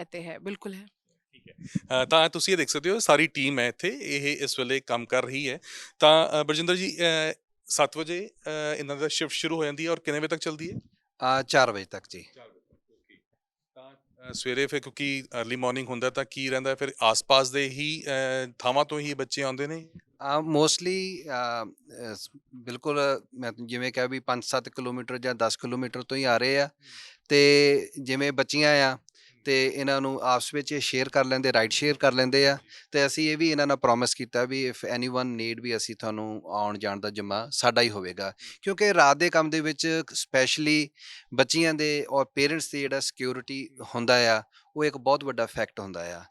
ਇੱਥੇ ਹੈ, ਬਿਲਕੁਲ ਹੈ। ਤਾਂ ਤੁਸੀਂ ਇਹ ਦੇਖ ਸਕਦੇ ਹੋ ਸਾਰੀ ਟੀਮ ਹੈ ਇੱਥੇ, ਇਹ ਇਸ ਵੇਲੇ ਕੰਮ ਕਰ ਰਹੀ ਹੈ। ਤਾਂ ਬਰਜਿੰਦਰ ਜੀ 7 ਵਜੇ ਇਹਨਾਂ ਦਾ ਸ਼ਿਫਟ ਸ਼ੁਰੂ ਹੋ ਜਾਂਦੀ ਹੈ ਔਰ ਕਿੰਨੇ ਵਜੇ ਤੱਕ ਚੱਲਦੀ ਹੈ? 4 ਵਜੇ ਤੱਕ ਜੀ। ਤਾਂ ਸਵੇਰੇ ਫਿਰ ਕਿਉਂਕਿ ਅਰਲੀ ਮਾਰਨਿੰਗ ਹੁੰਦਾ ਤਾਂ ਕੀ ਰਹਿੰਦਾ ਫਿਰ ਆਸ-ਪਾਸ ਦੇ ਹੀ ਥਾਵਾਂ ਤੋਂ ਹੀ ਬੱਚੇ ਆਉਂਦੇ ਨੇ? ਮੋਸਟਲੀ ਬਿਲਕੁਲ ਮੈਂ ਜਿਵੇਂ ਕਿਹਾ ਵੀ 5-7 ਕਿਲੋਮੀਟਰ ਜਾਂ 10 ਕਿਲੋਮੀਟਰ ਤੋਂ ਹੀ ਆ ਰਹੇ ਆ, ਅਤੇ ਜਿਵੇਂ ਬੱਚੀਆਂ ਆ ਅਤੇ ਇਹਨਾਂ ਨੂੰ ਆਪਸ ਵਿੱਚ ਸ਼ੇਅਰ ਕਰ ਲੈਂਦੇ, ਰਾਈਡ ਸ਼ੇਅਰ ਕਰ ਲੈਂਦੇ ਆ। ਅਤੇ ਅਸੀਂ ਇਹ ਵੀ ਇਹਨਾਂ ਨਾਲ ਪ੍ਰੋਮਿਸ ਕੀਤਾ ਵੀ ਇਫ ਐਨੀਵਨ ਨੀਡ ਵੀ ਅਸੀਂ ਤੁਹਾਨੂੰ ਆਉਣ ਜਾਣ ਦਾ ਜਿੰਮਾ ਸਾਡਾ ਹੀ ਹੋਵੇਗਾ, ਕਿਉਂਕਿ ਰਾਤ ਦੇ ਕੰਮ ਦੇ ਵਿੱਚ ਸਪੈਸ਼ਲੀ ਬੱਚੀਆਂ ਦੇ ਔਰ ਪੇਰੈਂਟਸ ਦੀ ਜਿਹੜਾ ਸਿਕਿਉਰਿਟੀ ਹੁੰਦਾ ਆ, ਉਹ ਇੱਕ ਬਹੁਤ ਵੱਡਾ ਫੈਕਟ ਹੁੰਦਾ ਆ।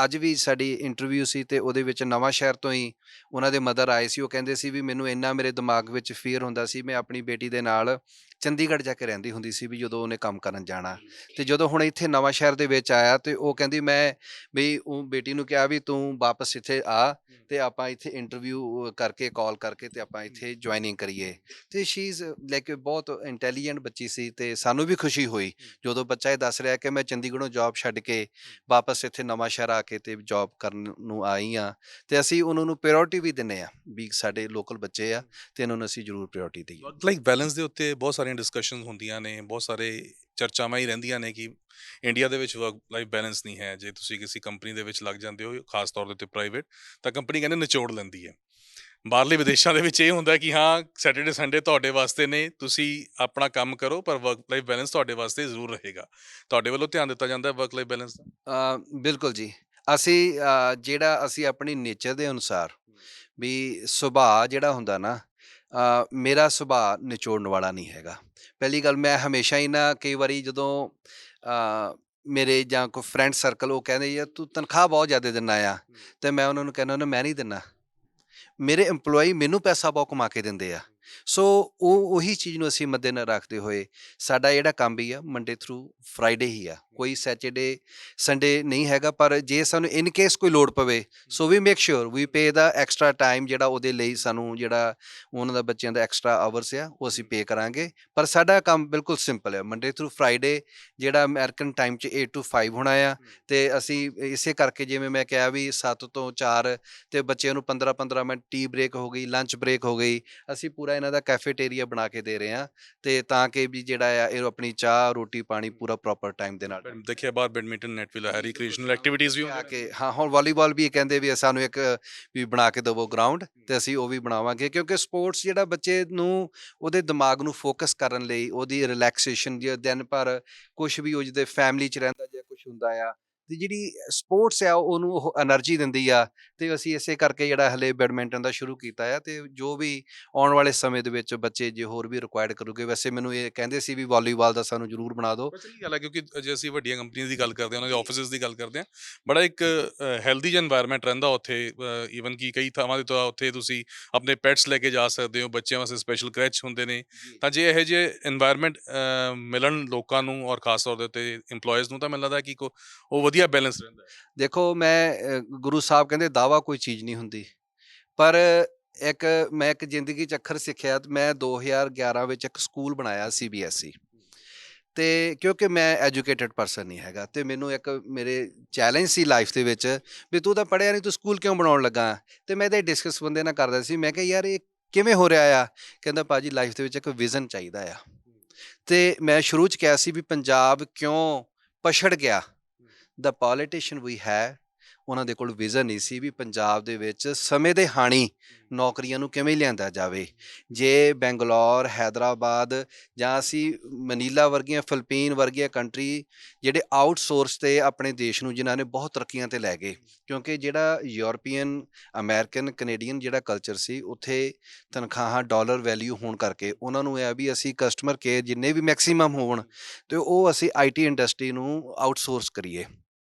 ਅੱਜ ਵੀ ਸਾਡੀ ਇੰਟਰਵਿਊ ਸੀ ਅਤੇ ਉਹਦੇ ਵਿੱਚ ਨਵਾਂ ਸ਼ਹਿਰ ਤੋਂ ਹੀ ਉਹਨਾਂ ਦੇ ਮਦਰ ਆਏ ਸੀ। ਉਹ ਕਹਿੰਦੇ ਸੀ ਵੀ ਮੈਨੂੰ ਇੰਨਾ ਮੇਰੇ ਦਿਮਾਗ ਵਿੱਚ ਫੀਅਰ ਹੁੰਦਾ ਸੀ, ਮੈਂ ਆਪਣੀ ਬੇਟੀ ਦੇ ਨਾਲ ਚੰਡੀਗੜ੍ਹ ਜਾ ਕੇ ਰਹਿੰਦੀ ਹੁੰਦੀ ਸੀ ਵੀ ਜਦੋਂ ਉਹਨੇ ਕੰਮ ਕਰਨ ਜਾਣਾ, ਅਤੇ ਜਦੋਂ ਹੁਣ ਇੱਥੇ ਨਵਾਂ ਸ਼ਹਿਰ ਦੇ ਵਿੱਚ ਆਇਆ ਅਤੇ ਉਹ ਕਹਿੰਦੀ ਮੈਂ ਵੀ ਉਹ ਬੇਟੀ ਨੂੰ ਕਿਹਾ ਵੀ ਤੂੰ ਵਾਪਸ ਇੱਥੇ ਆ ਅਤੇ ਆਪਾਂ ਇੱਥੇ ਇੰਟਰਵਿਊ ਕਰਕੇ ਕਾਲ ਕਰਕੇ ਅਤੇ ਆਪਾਂ ਇੱਥੇ ਜੁਆਇਨਿੰਗ ਕਰੀਏ। ਅਤੇ ਸ਼ੀ ਇਜ਼ ਲਾਈਕ ਬਹੁਤ ਇੰਟੈਲੀਜੈਂਟ ਬੱਚੀ ਸੀ, ਅਤੇ ਸਾਨੂੰ ਵੀ ਖੁਸ਼ੀ ਹੋਈ ਜਦੋਂ ਬੱਚਾ ਇਹ ਦੱਸ ਰਿਹਾ ਕਿ ਮੈਂ ਚੰਡੀਗੜ੍ਹੋਂ ਜੋਬ ਛੱਡ ਕੇ ਵਾਪਸ ਇੱਥੇ ਨਵਾਂ ਸ਼ਹਿਰ ਆ ਕੇ ਅਤੇ ਜੋਬ ਕਰਨ ਨੂੰ ਆਈ ਹਾਂ। ਅਤੇ ਅਸੀਂ ਉਹਨਾਂ ਨੂੰ ਪ੍ਰਾਇਓਰਟੀ ਵੀ ਦਿੰਦੇ ਹਾਂ ਵੀ ਸਾਡੇ ਲੋਕਲ ਬੱਚੇ ਆ ਅਤੇ ਇਹਨਾਂ ਨੂੰ ਅਸੀਂ ਜ਼ਰੂਰ ਪ੍ਰਾਇਓਰਟੀ ਦਈਏ। ਵਰਕ ਲਾਈਫ ਬੈਲੈਂਸ ਦੇ ਉੱਤੇ ਬਹੁਤ ਸਾਰੀਆਂ ਡਿਸਕਸ਼ਨ ਹੁੰਦੀਆਂ ਨੇ, ਬਹੁਤ ਸਾਰੇ ਚਰਚਾਵਾਂ ਹੀ ਰਹਿੰਦੀਆਂ ਨੇ ਕਿ ਇੰਡੀਆ ਦੇ ਵਿੱਚ ਵਰਕ ਲਾਈਫ ਬੈਲੈਂਸ ਨਹੀਂ ਹੈ। ਜੇ ਤੁਸੀਂ ਕਿਸੇ ਕੰਪਨੀ ਦੇ ਵਿੱਚ ਲੱਗ ਜਾਂਦੇ ਹੋ, ਖਾਸ ਤੌਰ ਦੇ ਉੱਤੇ ਪ੍ਰਾਈਵੇਟ, ਤਾਂ ਕੰਪਨੀ ਕਹਿੰਦੇ ਨਿਚੋੜ ਲੈਂਦੀ ਹੈ। ਬਾਹਰਲੇ ਵਿਦੇਸ਼ਾਂ ਦੇ ਵਿੱਚ ਇਹ ਹੁੰਦਾ ਕਿ ਹਾਂ ਸੈਟਰਡੇ ਸੰਡੇ ਤੁਹਾਡੇ ਵਾਸਤੇ ਨੇ, ਤੁਸੀਂ ਆਪਣਾ ਕੰਮ ਕਰੋ, ਪਰ ਵਰਕ ਲਾਈਫ ਬੈਲੈਂਸ ਤੁਹਾਡੇ ਵਾਸਤੇ ਜ਼ਰੂਰ ਰਹੇਗਾ। ਤੁਹਾਡੇ ਵੱਲੋਂ ਧਿਆਨ ਦਿੱਤਾ ਜਾਂਦਾ ਹੈ ਵਰਕ ਲਾਈਫ ਬੈਲੈਂਸ ਦਾ? ਬਿਲਕੁਲ ਜੀ। ਅਸੀਂ ਅਸੀਂ ਆਪਣੀ ਨੇਚਰ ਦੇ ਅਨੁਸਾਰ ਵੀ ਸੁਭਾਅ ਜਿਹੜਾ ਹੁੰਦਾ ਨਾ, ਮੇਰਾ ਸੁਭਾਅ ਨਿਚੋੜਨ ਵਾਲਾ ਨਹੀਂ ਹੈਗਾ। ਪਹਿਲੀ ਗੱਲ, ਮੈਂ ਹਮੇਸ਼ਾ ਹੀ ਨਾ ਕਈ ਵਾਰੀ ਜਦੋਂ ਮੇਰੇ ਜਾਂ ਕੋਈ ਫਰੈਂਡ ਸਰਕਲ ਉਹ ਕਹਿੰਦੇ ਯਾਰ ਤੂੰ ਤਨਖਾਹ ਬਹੁਤ ਜ਼ਿਆਦਾ ਦਿੰਦਾ ਆ, ਅਤੇ ਮੈਂ ਉਹਨਾਂ ਨੂੰ ਕਹਿੰਦਾ ਹੁੰਦਾ ਮੈਂ ਨਹੀਂ ਦਿੰਦਾ, ਮੇਰੇ ਇੰਪਲੋਈ ਮੈਨੂੰ ਪੈਸਾ ਬਹੁਤ ਕਮਾ ਕੇ ਦਿੰਦੇ ਆ। ਸੋ ਉਹੀ ਚੀਜ਼ ਨੂੰ ਅਸੀਂ ਮੱਦੇ ਨਾਲ ਰੱਖਦੇ ਹੋਏ ਸਾਡਾ ਜਿਹੜਾ ਕੰਮ ਵੀ ਆ ਮੰਡੇ ਥਰੂ ਫਰਾਈਡੇ ਹੀ ਆ, ਕੋਈ ਸੈਚਰਡੇ ਸੰਡੇ ਨਹੀਂ ਹੈਗਾ। ਪਰ ਜੇ ਸਾਨੂੰ ਇਨ ਕੇਸ ਕੋਈ ਲੋੜ ਪਵੇ, ਸੋ ਵੀ ਮੇਕ ਸ਼ੋਰ ਵੀ ਪੇ ਦਾ ਐਕਸਟਰਾ ਟਾਈਮ ਜਿਹੜਾ ਉਹਦੇ ਲਈ ਸਾਨੂੰ ਜਿਹੜਾ ਉਹਨਾਂ ਦਾ ਬੱਚਿਆਂ ਦਾ ਐਕਸਟਰਾ ਆਵਰਸ ਆ ਉਹ ਅਸੀਂ ਪੇ ਕਰਾਂਗੇ। ਪਰ ਸਾਡਾ ਕੰਮ ਬਿਲਕੁਲ ਸਿੰਪਲ ਹੈ, ਮੰਡੇ ਥਰੂ ਫਰਾਈਡੇ ਜਿਹੜਾ ਅਮਰੀਕਨ ਟਾਈਮ 'ਚ 8 to 5 ਹੋਣਾ ਆ। ਅਤੇ ਅਸੀਂ ਇਸੇ ਕਰਕੇ ਜਿਵੇਂ ਮੈਂ ਕਿਹਾ ਵੀ 7 ਤੋਂ 4 ਅਤੇ ਬੱਚਿਆਂ ਨੂੰ 15-15 ਮਿੰਟ ਟੀ ਬ੍ਰੇਕ ਹੋ ਗਈ, ਲੰਚ ਬ੍ਰੇਕ ਹੋ ਗਈ, ਅਸੀਂ ਪੂਰਾ ਇਹਨਾਂ ਦਾ ਕੈਫੇਟੇਰੀਆ ਬਣਾ ਕੇ ਦੇ ਰਹੇ ਹਾਂ, ਅਤੇ ਤਾਂ ਕਿ ਵੀ ਜਿਹੜਾ ਆ ਇਹ ਆਪਣੀ ਚਾਹ ਰੋਟੀ ਪਾਣੀ ਪੂਰਾ ਪ੍ਰੋਪਰ ਟਾਈਮ ਦੇ ਨਾਲ ਦੇਖਿਆ ਬਾਹਰ ਬੈਡਮਿੰਟਨ ਨੈਟ ਵੀ ਲਾਇਆ, ਰਿਕ੍ਰੀਏਸ਼ਨਲ ਐਕਟੀਵਿਟੀਜ਼ ਵੀ ਆ ਕੇ। ਹਾਂ, ਹੁਣ ਵਾਲੀਬਾਲ ਵੀ ਕਹਿੰਦੇ ਵੀ ਸਾਨੂੰ ਇੱਕ ਵੀ ਬਣਾ ਕੇ ਦੇਵੋ ਗਰਾਊਂਡ, ਅਤੇ ਅਸੀਂ ਉਹ ਵੀ ਬਣਾਵਾਂਗੇ, ਕਿਉਂਕਿ ਸਪੋਰਟਸ ਜਿਹੜਾ ਬੱਚੇ ਨੂੰ ਉਹਦੇ ਦਿਮਾਗ ਨੂੰ ਫੋਕਸ ਕਰਨ ਲਈ, ਉਹਦੀ ਰਿਲੈਕਸੇਸ਼ਨ, ਜੇ ਦਿਨ ਭਰ ਕੁਛ ਵੀ ਉਹ ਜਿਹਦੇ ਫੈਮਿਲੀ 'ਚ ਰਹਿੰਦਾ ਜਾਂ ਕੁਛ ਹੁੰਦਾ ਆ, ਅਤੇ ਜਿਹੜੀ ਸਪੋਰਟਸ ਆ ਉਹਨੂੰ ਉਹ ਐਨਰਜੀ ਦਿੰਦੀ ਆ। ਅਤੇ ਅਸੀਂ ਇਸੇ ਕਰਕੇ ਜਿਹੜਾ ਹਲੇ ਬੈਡਮਿੰਟਨ ਦਾ ਸ਼ੁਰੂ ਕੀਤਾ ਆ, ਅਤੇ ਜੋ ਵੀ ਆਉਣ ਵਾਲੇ ਸਮੇਂ ਦੇ ਵਿੱਚ ਬੱਚੇ ਜੇ ਹੋਰ ਵੀ ਰਿਕੁਆਇਰਡ ਕਰੂਗੇ, ਵੈਸੇ ਮੈਨੂੰ ਇਹ ਕਹਿੰਦੇ ਸੀ ਵੀ ਵਾਲੀਬਾਲ ਦਾ ਸਾਨੂੰ ਜ਼ਰੂਰ ਬਣਾ ਦਿਓ। ਚੰਗੀ ਗੱਲ ਹੈ, ਕਿਉਂਕਿ ਜੇ ਅਸੀਂ ਵੱਡੀਆਂ ਕੰਪਨੀਆਂ ਦੀ ਗੱਲ ਕਰਦੇ ਹਾਂ, ਉਹਨਾਂ ਦੇ ਆਫਿਸਿਸ ਦੀ ਗੱਲ ਕਰਦੇ ਹਾਂ, ਬੜਾ ਇੱਕ ਹੈਲਦੀ ਜਿਹਾ ਇਨਵਾਇਰਮੈਂਟ ਰਹਿੰਦਾ ਉੱਥੇ। ਈਵਨ ਕਿ ਕਈ ਥਾਵਾਂ ਦੇ ਤਾਂ ਉੱਥੇ ਤੁਸੀਂ ਆਪਣੇ ਪੈਟਸ ਲੈ ਕੇ ਜਾ ਸਕਦੇ ਹੋ, ਬੱਚਿਆਂ ਵਾਸਤੇ ਸਪੈਸ਼ਲ ਕ੍ਰੈਚ ਹੁੰਦੇ ਨੇ। ਤਾਂ ਜੇ ਇਹੋ ਜਿਹੇ ਇਨਵਾਇਰਮੈਂਟ ਮਿਲਣ ਲੋਕਾਂ ਨੂੰ ਔਰ ਖਾਸ ਤੌਰ ਦੇ ਉੱਤੇ ਇੰਪਲੋਇਜ਼ ਨੂੰ, ਤਾਂ ਮੈਨੂੰ ਲੱਗਦਾ ਕਿ ਉਹ ਵਧੀਆ ਬੈਲੈਂਸ ਰਹਿੰਦਾ। ਦੇਖੋ, ਮੈਂ ਗੁਰੂ ਸਾਹਿਬ ਕਹਿੰਦੇ ਦਾਵਾ ਕੋਈ ਚੀਜ਼ ਨਹੀਂ ਹੁੰਦੀ, ਪਰ ਮੈਂ ਇੱਕ ਜ਼ਿੰਦਗੀ 'ਚ ਅੱਖਰ ਸਿੱਖਿਆ। ਮੈਂ 2011 ਵਿੱਚ ਇੱਕ ਸਕੂਲ ਬਣਾਇਆ CBSE, ਅਤੇ ਕਿਉਂਕਿ ਮੈਂ ਐਜੂਕੇਟਡ ਪਰਸਨ ਨਹੀਂ ਹੈਗਾ, ਅਤੇ ਮੈਨੂੰ ਇੱਕ ਮੇਰੇ ਚੈਲੰਜ ਸੀ ਲਾਈਫ ਦੇ ਵਿੱਚ ਵੀ ਤੂੰ ਤਾਂ ਪੜ੍ਹਿਆ ਨਹੀਂ, ਤੂੰ ਸਕੂਲ ਕਿਉਂ ਬਣਾਉਣ ਲੱਗਾ। ਅਤੇ ਮੈਂ ਇਹਦੇ ਡਿਸਕਸ ਬੰਦੇ ਨਾਲ ਕਰਦਾ ਸੀ, ਮੈਂ ਕਿਹਾ ਯਾਰ ਇਹ ਕਿਵੇਂ ਹੋ ਰਿਹਾ ਆ। ਕਹਿੰਦਾ ਭਾਜੀ ਲਾਈਫ ਦੇ ਵਿੱਚ ਇੱਕ ਵਿਜ਼ਨ ਚਾਹੀਦਾ ਆ। ਅਤੇ ਮੈਂ ਸ਼ੁਰੂ 'ਚ ਕਿਹਾ ਸੀ ਵੀ ਪੰਜਾਬ ਕਿਉਂ ਪਛੜ ਗਿਆ, the politician we have, ਉਹਨਾਂ ਦੇ ਕੋਲ ਵਿਜ਼ਨ ਨਹੀਂ ਸੀ ਵੀ ਪੰਜਾਬ ਦੇ ਵਿੱਚ ਸਮੇਂ ਦੇ ਹਾਣੀ ਨੌਕਰੀਆਂ ਨੂੰ ਕਿਵੇਂ ਲਿਆਂਦਾ ਜਾਵੇ। ਜੇ ਬੰਗਲੌਰ, ਹੈਦਰਾਬਾਦ ਜਾਂ ਅਸੀਂ ਮਨੀਲਾ ਵਰਗੀਆਂ, ਫਿਲੀਪੀਨ ਵਰਗੀਆਂ ਕੰਟਰੀ ਜਿਹੜੇ ਆਊਟਸੋਰਸ 'ਤੇ ਆਪਣੇ ਦੇਸ਼ ਨੂੰ ਜਿਨ੍ਹਾਂ ਨੇ ਬਹੁਤ ਤਰੱਕੀਆਂ 'ਤੇ ਲੈ ਗਏ, ਕਿਉਂਕਿ ਜਿਹੜਾ ਯੂਰਪੀਅਨ, ਅਮਰੀਕਨ, ਕੈਨੇਡੀਅਨ ਜਿਹੜਾ ਕਲਚਰ ਸੀ, ਉੱਥੇ ਤਨਖਾਹਾਂ ਡਾਲਰ ਵੈਲਿਊ ਹੋਣ ਕਰਕੇ ਉਹਨਾਂ ਨੂੰ ਇਹ ਆ ਵੀ ਅਸੀਂ ਕਸਟਮਰ ਕੇਅਰ ਜਿੰਨੇ ਵੀ ਮੈਕਸੀਮਮ ਹੋਣ ਅਤੇ ਉਹ ਅਸੀਂ IT ਇੰਡਸਟਰੀ ਨੂੰ ਆਊਟਸੋਰਸ ਕਰੀਏ।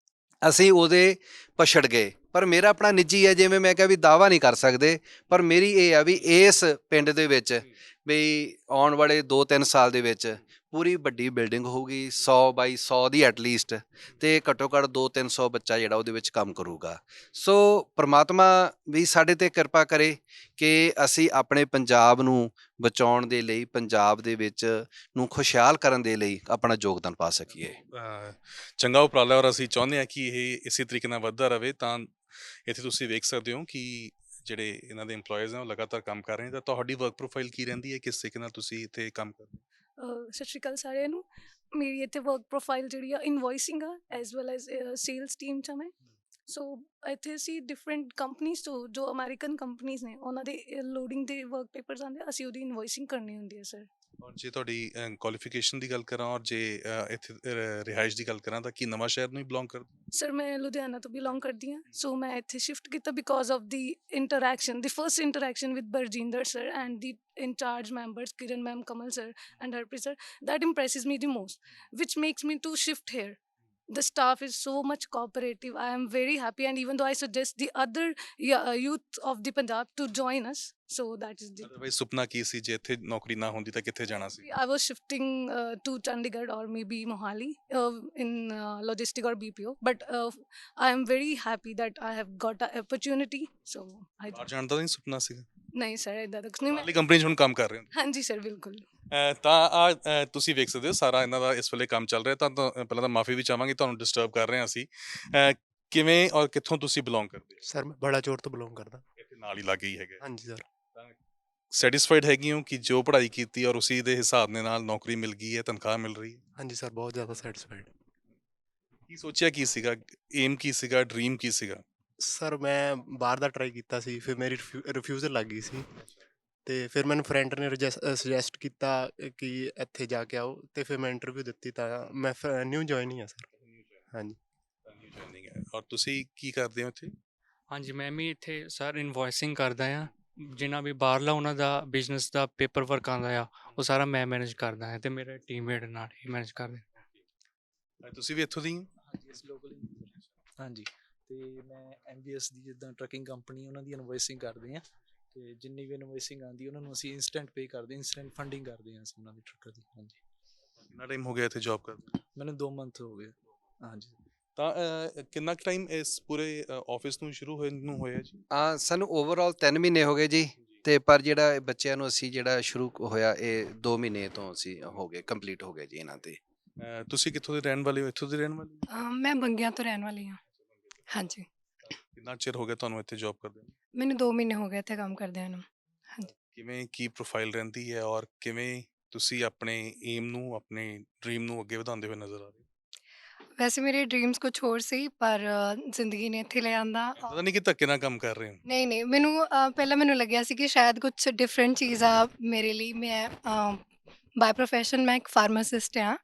ਅਸੀਂ ਉਹਦੇ ਪਛੜ ਗਏ। ਪਰ ਮੇਰਾ ਆਪਣਾ ਨਿੱਜੀ ਹੈ, ਜਿਵੇਂ ਮੈਂ ਕਿਹਾ ਵੀ ਦਾਅਵਾ ਨਹੀਂ ਕਰ ਸਕਦੇ, ਪਰ ਮੇਰੀ ਇਹ ਆ ਵੀ ਇਸ ਪਿੰਡ ਦੇ ਵਿੱਚ ਵੀ ਆਉਣ ਵਾਲੇ 2-3 ਸਾਲ ਦੇ ਵਿੱਚ ਪੂਰੀ ਵੱਡੀ ਬਿਲਡਿੰਗ ਹੋਊਗੀ, 100 ਬਾਈ 100 ਦੀ ਐਟਲੀਸਟ, ਅਤੇ ਘੱਟੋ ਘੱਟ 200-300 ਬੱਚਾ ਜਿਹੜਾ ਉਹਦੇ ਵਿੱਚ ਕੰਮ ਕਰੂਗਾ। ਸੋ ਪ੍ਰਮਾਤਮਾ ਵੀ ਸਾਡੇ 'ਤੇ ਕਿਰਪਾ ਕਰੇ ਕਿ ਅਸੀਂ ਆਪਣੇ ਪੰਜਾਬ ਨੂੰ ਬਚਾਉਣ ਦੇ ਲਈ, ਪੰਜਾਬ ਦੇ ਵਿੱਚ ਨੂੰ ਖੁਸ਼ਹਾਲ ਕਰਨ ਦੇ ਲਈ ਆਪਣਾ ਯੋਗਦਾਨ ਪਾ ਸਕੀਏ। ਚੰਗਾ ਉਪਰਾਲਾ, ਔਰ ਅਸੀਂ ਚਾਹੁੰਦੇ ਹਾਂ ਕਿ ਇਹ ਇਸੇ ਤਰੀਕੇ ਨਾਲ ਵੱਧਦਾ ਰਹੇ। ਤਾਂ ਇੱਥੇ ਤੁਸੀਂ ਵੇਖ ਸਕਦੇ ਹੋ ਕਿ ਜਿਹੜੇ ਇਹਨਾਂ ਦੇ EMPLOYEES ਹੈ ਉਹ ਲਗਾਤਾਰ ਕੰਮ ਕਰ ਰਹੇ ਨੇ। ਤਾਂ ਤੁਹਾਡੀ ਵਰਕ ਪ੍ਰੋਫਾਈਲ ਕੀ ਰਹਿੰਦੀ ਹੈ, ਕਿਸ ਤਰੀਕੇ ਨਾਲ ਤੁਸੀਂ ਇੱਥੇ ਕੰਮ ਕਰਦੇ ਹੋ? ਸਤਿ ਸ਼੍ਰੀ ਅਕਾਲ ਸਾਰਿਆਂ ਨੂੰ। ਮੇਰੀ ਇੱਥੇ ਵਰਕ ਪ੍ਰੋਫਾਈਲ ਜਿਹੜੀ ਆ ਇਨਵੋਇਸਿੰਗ ਆ, as well as sales team 'ਚ ਆ ਮੈਂ। ਸੋ ਇੱਥੇ ਅਸੀਂ ਡਿਫਰੈਂਟ ਕੰਪਨੀਜ਼ ਤੋਂ, ਜੋ ਅਮਰੀਕਨ ਕੰਪਨੀਜ਼ ਨੇ, ਉਹਨਾਂ ਦੇ ਲੋਡਿੰਗ ਦੇ ਵਰਕ ਪੇਪਰਸ ਆਉਂਦੇ, ਅਸੀਂ ਉਹਦੀ ਇਨਵੋਇਸਿੰਗ ਕਰਨੀ ਹੁੰਦੀ ਹੈ ਸਰ। ਔਰ ਜੇ ਤੁਹਾਡੀ ਕੁਆਲੀਫਿਕੇਸ਼ਨ ਦੀ ਗੱਲ ਕਰਾਂ, ਔਰ ਜੇ ਇੱਥੇ ਰਿਹਾਇਸ਼ ਦੀ ਗੱਲ ਕਰਾਂ, ਤਾਂ ਕੀ ਨਵਾਂ ਸ਼ਹਿਰ ਨੂੰ ਹੀ ਬਿਲੋਂਗ ਕਰਦੇ? ਸਰ ਮੈਂ ਲੁਧਿਆਣਾ ਤੋਂ ਬਿਲੋਂਗ ਕਰਦੀ ਹਾਂ। ਸੋ ਮੈਂ ਇੱਥੇ ਸ਼ਿਫਟ ਕੀਤਾ because of the interaction, the first interaction with Barjinder sir and the incharge members Kiran ma'am, Kamal sir and Harpreet sir. That impresses me the most, which makes me to shift here. The staff is so much cooperative. I am very happy, and even though I suggest the other youth of the Punjab to join us, so that is the. Otherwise ਸੁਪਨਾ ਕੀ ਸੀ, ਜੇ ਇੱਥੇ ਨੌਕਰੀ ਨਾ ਹੁੰਦੀ ਤਾਂ ਕਿੱਥੇ ਜਾਣਾ ਸੀ? I was shifting to Chandigarh or maybe Mohali in logistic or BPO, but I am very happy that I have got an opportunity. So I. ਬਾਹਰ ਜਾਣ ਦਾ ਨਹੀਂ ਸੁਪਨਾ ਸੀਗਾ? ਨਹੀਂ ਸਰ, ਇੱਦਾਂ ਦਾ ਕੁਛ ਨਹੀਂ। ਬਾਹਰਲੀ ਕੰਪਨੀ 'ਚ ਹੁਣ ਕੰਮ ਕਰ ਰਹੇ ਹੋ? ਹਾਂਜੀ ਸਰ, ਬਿਲਕੁਲ। ਤਾਂ ਤੁਸੀਂ ਵੇਖ ਸਕਦੇ ਹੋ ਸਾਰਾ ਇਹਨਾਂ ਦਾ ਇਸ ਵੇਲੇ ਕੰਮ ਚੱਲ ਰਿਹਾ। ਤਾਂ ਪਹਿਲਾਂ ਤਾਂ ਮਾਫੀ ਵੀ ਚਾਹਾਂਗੇ, ਤੁਹਾਨੂੰ ਡਿਸਟਰਬ ਕਰ ਰਹੇ ਹਾਂ ਅਸੀਂ। ਕਿਵੇਂ ਔਰ ਕਿੱਥੋਂ ਤੁਸੀਂ ਬਿਲੋਂਗ ਕਰਦੇ ਹੋ? ਸਰ ਮੈਂ ਬੜਾ ਚੋਰ ਤੋਂ ਬਿਲੋਂਗ ਕਰਦਾ। ਇੱਥੇ ਨਾਲ ਹੀ ਲੱਗ ਹੀ ਹੈਗਾ। ਹਾਂਜੀ ਸਰ। ਸੈਟੀਸਫਾਈਡ ਹੈਗੀ ਹੋ ਕਿ ਜੋ ਪੜ੍ਹਾਈ ਕੀਤੀ ਔਰ ਉਸੇ ਦੇ ਹਿਸਾਬ ਦੇ ਨਾਲ ਨੌਕਰੀ ਮਿਲ ਗਈ ਹੈ, ਤਨਖਾਹ ਮਿਲ ਰਹੀ ਹੈ? ਹਾਂਜੀ ਸਰ, ਬਹੁਤ ਜ਼ਿਆਦਾ ਸੈਟੀਸਫਾਈਡ। ਕੀ ਸੋਚਿਆ ਕੀ ਸੀਗਾ, ਏਮ ਕੀ ਸੀਗਾ, ਡ੍ਰੀਮ ਕੀ ਸੀਗਾ? ਸਰ ਮੈਂ ਬਾਹਰ ਦਾ ਟਰਾਈ ਕੀਤਾ ਸੀ, ਫਿਰ ਮੇਰੀ ਰਿਫਿਊਜ਼ਲ ਲੱਗ ਗਈ ਸੀ, ਅਤੇ ਫਿਰ ਮੈਨੂੰ ਫਰੈਂਡ ਨੇ ਸੁਜੈਸਟ ਕੀਤਾ ਕਿ ਇੱਥੇ ਜਾ ਕੇ ਆਓ, ਅਤੇ ਫਿਰ ਮੈਂ ਇੰਟਰਵਿਊ ਦਿੱਤੀ। ਤਾਂ ਮੈਂ ਨਿਊ ਜੁਆਇਨਿੰਗ ਹਾਂ ਸਰ। ਹਾਂਜੀ। ਔਰ ਤੁਸੀਂ ਕੀ ਕਰਦੇ ਹੋ ਇੱਥੇ? ਹਾਂਜੀ, ਮੈਂ ਵੀ ਇੱਥੇ ਸਰ ਇਨਵੋਇਸਿੰਗ ਕਰਦਾ ਹਾਂ। ਜਿੰਨਾ ਵੀ ਬਾਹਰਲਾ ਉਹਨਾਂ ਦਾ ਬਿਜ਼ਨਸ ਦਾ ਪੇਪਰ ਵਰਕ ਆਉਂਦਾ ਆ, ਉਹ ਸਾਰਾ ਮੈਂ ਮੈਨੇਜ ਕਰਦਾ ਹਾਂ, ਅਤੇ ਮੇਰੇ ਟੀਮਮੇਟ ਨਾਲ ਹੀ ਮੈਨੇਜ ਕਰਦੇ। ਤੁਸੀਂ ਵੀ ਇੱਥੋਂ ਦੀ ਹੋ? ਹਾਂਜੀ, ਅਸੀਂ ਲੋਕਲ ਹਾਂਜੀ, ਅਤੇ ਮੈਂ MBS ਦੀ ਜਿੱਦਾਂ ਟਰੱਕਿੰਗ ਕੰਪਨੀ, ਉਹਨਾਂ ਦੀ ਇਨਵੋਇਸਿੰਗ ਕਰਦੇ ਹਾਂ, ਅਤੇ ਜਿੰਨੀ ਵੀ ਇਨਵੋਇਸਿੰਗ ਆਉਂਦੀ ਉਹਨਾਂ ਨੂੰ ਅਸੀਂ ਇੰਸਟੈਂਟ ਪੇ ਕਰਦੇ, ਇੰਸਟੈਂਟ ਫੰਡਿੰਗ ਕਰਦੇ ਹਾਂ ਅਸੀਂ ਉਹਨਾਂ ਦੀ ਟਰੱਕਾਂ ਦੀ। ਹਾਂਜੀ। ਕਿੰਨਾ ਟਾਈਮ ਹੋ ਗਿਆ ਇੱਥੇ ਜੌਬ ਕਰਦੇ? ਮੈਨੂੰ 2 ਮੰਥ ਹੋ ਗਏ। ਹਾਂਜੀ। ਤਾਂ ਕਿੰਨਾ ਕੁ ਟਾਈਮ ਇਸ ਪੂਰੇ ਆਫਿਸ ਨੂੰ ਸ਼ੁਰੂ ਹੋਏ ਨੂੰ ਹੋਇਆ ਜੀ? ਸਾਨੂੰ ਓਵਰਆਲ 3 ਮਹੀਨੇ ਹੋ ਗਏ ਜੀ, ਅਤੇ ਪਰ ਜਿਹੜਾ ਇਹ ਬੱਚਿਆਂ ਨੂੰ ਅਸੀਂ ਜਿਹੜਾ ਸ਼ੁਰੂ ਹੋਇਆ ਇਹ 2 ਮਹੀਨੇ ਤੋਂ ਅਸੀਂ ਹੋ ਗਏ, ਕੰਪਲੀਟ ਹੋ ਗਏ ਜੀ ਇਹਨਾਂ 'ਤੇ। ਤੁਸੀਂ ਕਿੱਥੋਂ ਦੇ ਰਹਿਣ ਵਾਲੇ ਹੋ? ਇੱਥੋਂ ਦੇ ਰਹਿਣ ਵਾਲੇ ਹੋ? ਮੈਂ ਬੰਗਿਆਂ ਤੋਂ ਰਹਿਣ ਵਾਲੀ ਹਾਂ। ਹਾਂਜੀ। ਕਿੰਨਾ ਚਿਰ ਹੋ ਗਿਆ ਤੁਹਾਨੂੰ ਇੱਥੇ ਜੌਬ ਕਰਦੇ? ਮੈਨੂੰ 2 ਮਹੀਨੇ ਹੋ ਗਏ ਇੱਥੇ ਕੰਮ ਕਰਦਿਆਂ ਨੂੰ। ਹਾਂਜੀ। ਕਿਵੇਂ ਕੀ ਪ੍ਰੋਫਾਈਲ ਰਹਿੰਦੀ ਹੈ, ਔਰ ਕਿਵੇਂ ਤੁਸੀਂ ਆਪਣੇ ਏਮ ਨੂੰ, ਆਪਣੇ ਡ੍ਰੀਮ ਨੂੰ ਅੱਗੇ ਵਧਾਉਂਦੇ ਹੋਏ ਨਜ਼ਰ ਆ ਰਹੇ? ਵੈਸੇ ਮੇਰੇ ਡ੍ਰੀਮਸ ਕੁਛ ਹੋਰ ਸੀ, ਪਰ ਜ਼ਿੰਦਗੀ ਨੇ ਇੱਥੇ ਲੈ ਆਂਦਾ। ਪਤਾ ਨਹੀਂ ਕਿ ਧੱਕੇ ਨਾਲ ਕੰਮ ਕਰ ਰਹੇ ਹੋ? ਨਹੀਂ, ਮੈਨੂੰ ਪਹਿਲਾਂ ਮੈਨੂੰ ਲੱਗਿਆ ਸੀ ਕਿ ਸ਼ਾਇਦ ਕੁਛ ਡਿਫਰੈਂਟ ਚੀਜ਼ ਆ ਮੇਰੇ ਲਈ। ਮੈਂ ਬਾਏ ਪ੍ਰੋਫੈਸ਼ਨ ਮੈਂ ਇੱਕ ਫਾਰਮਾਸਿਸਟ ਹਾਂ,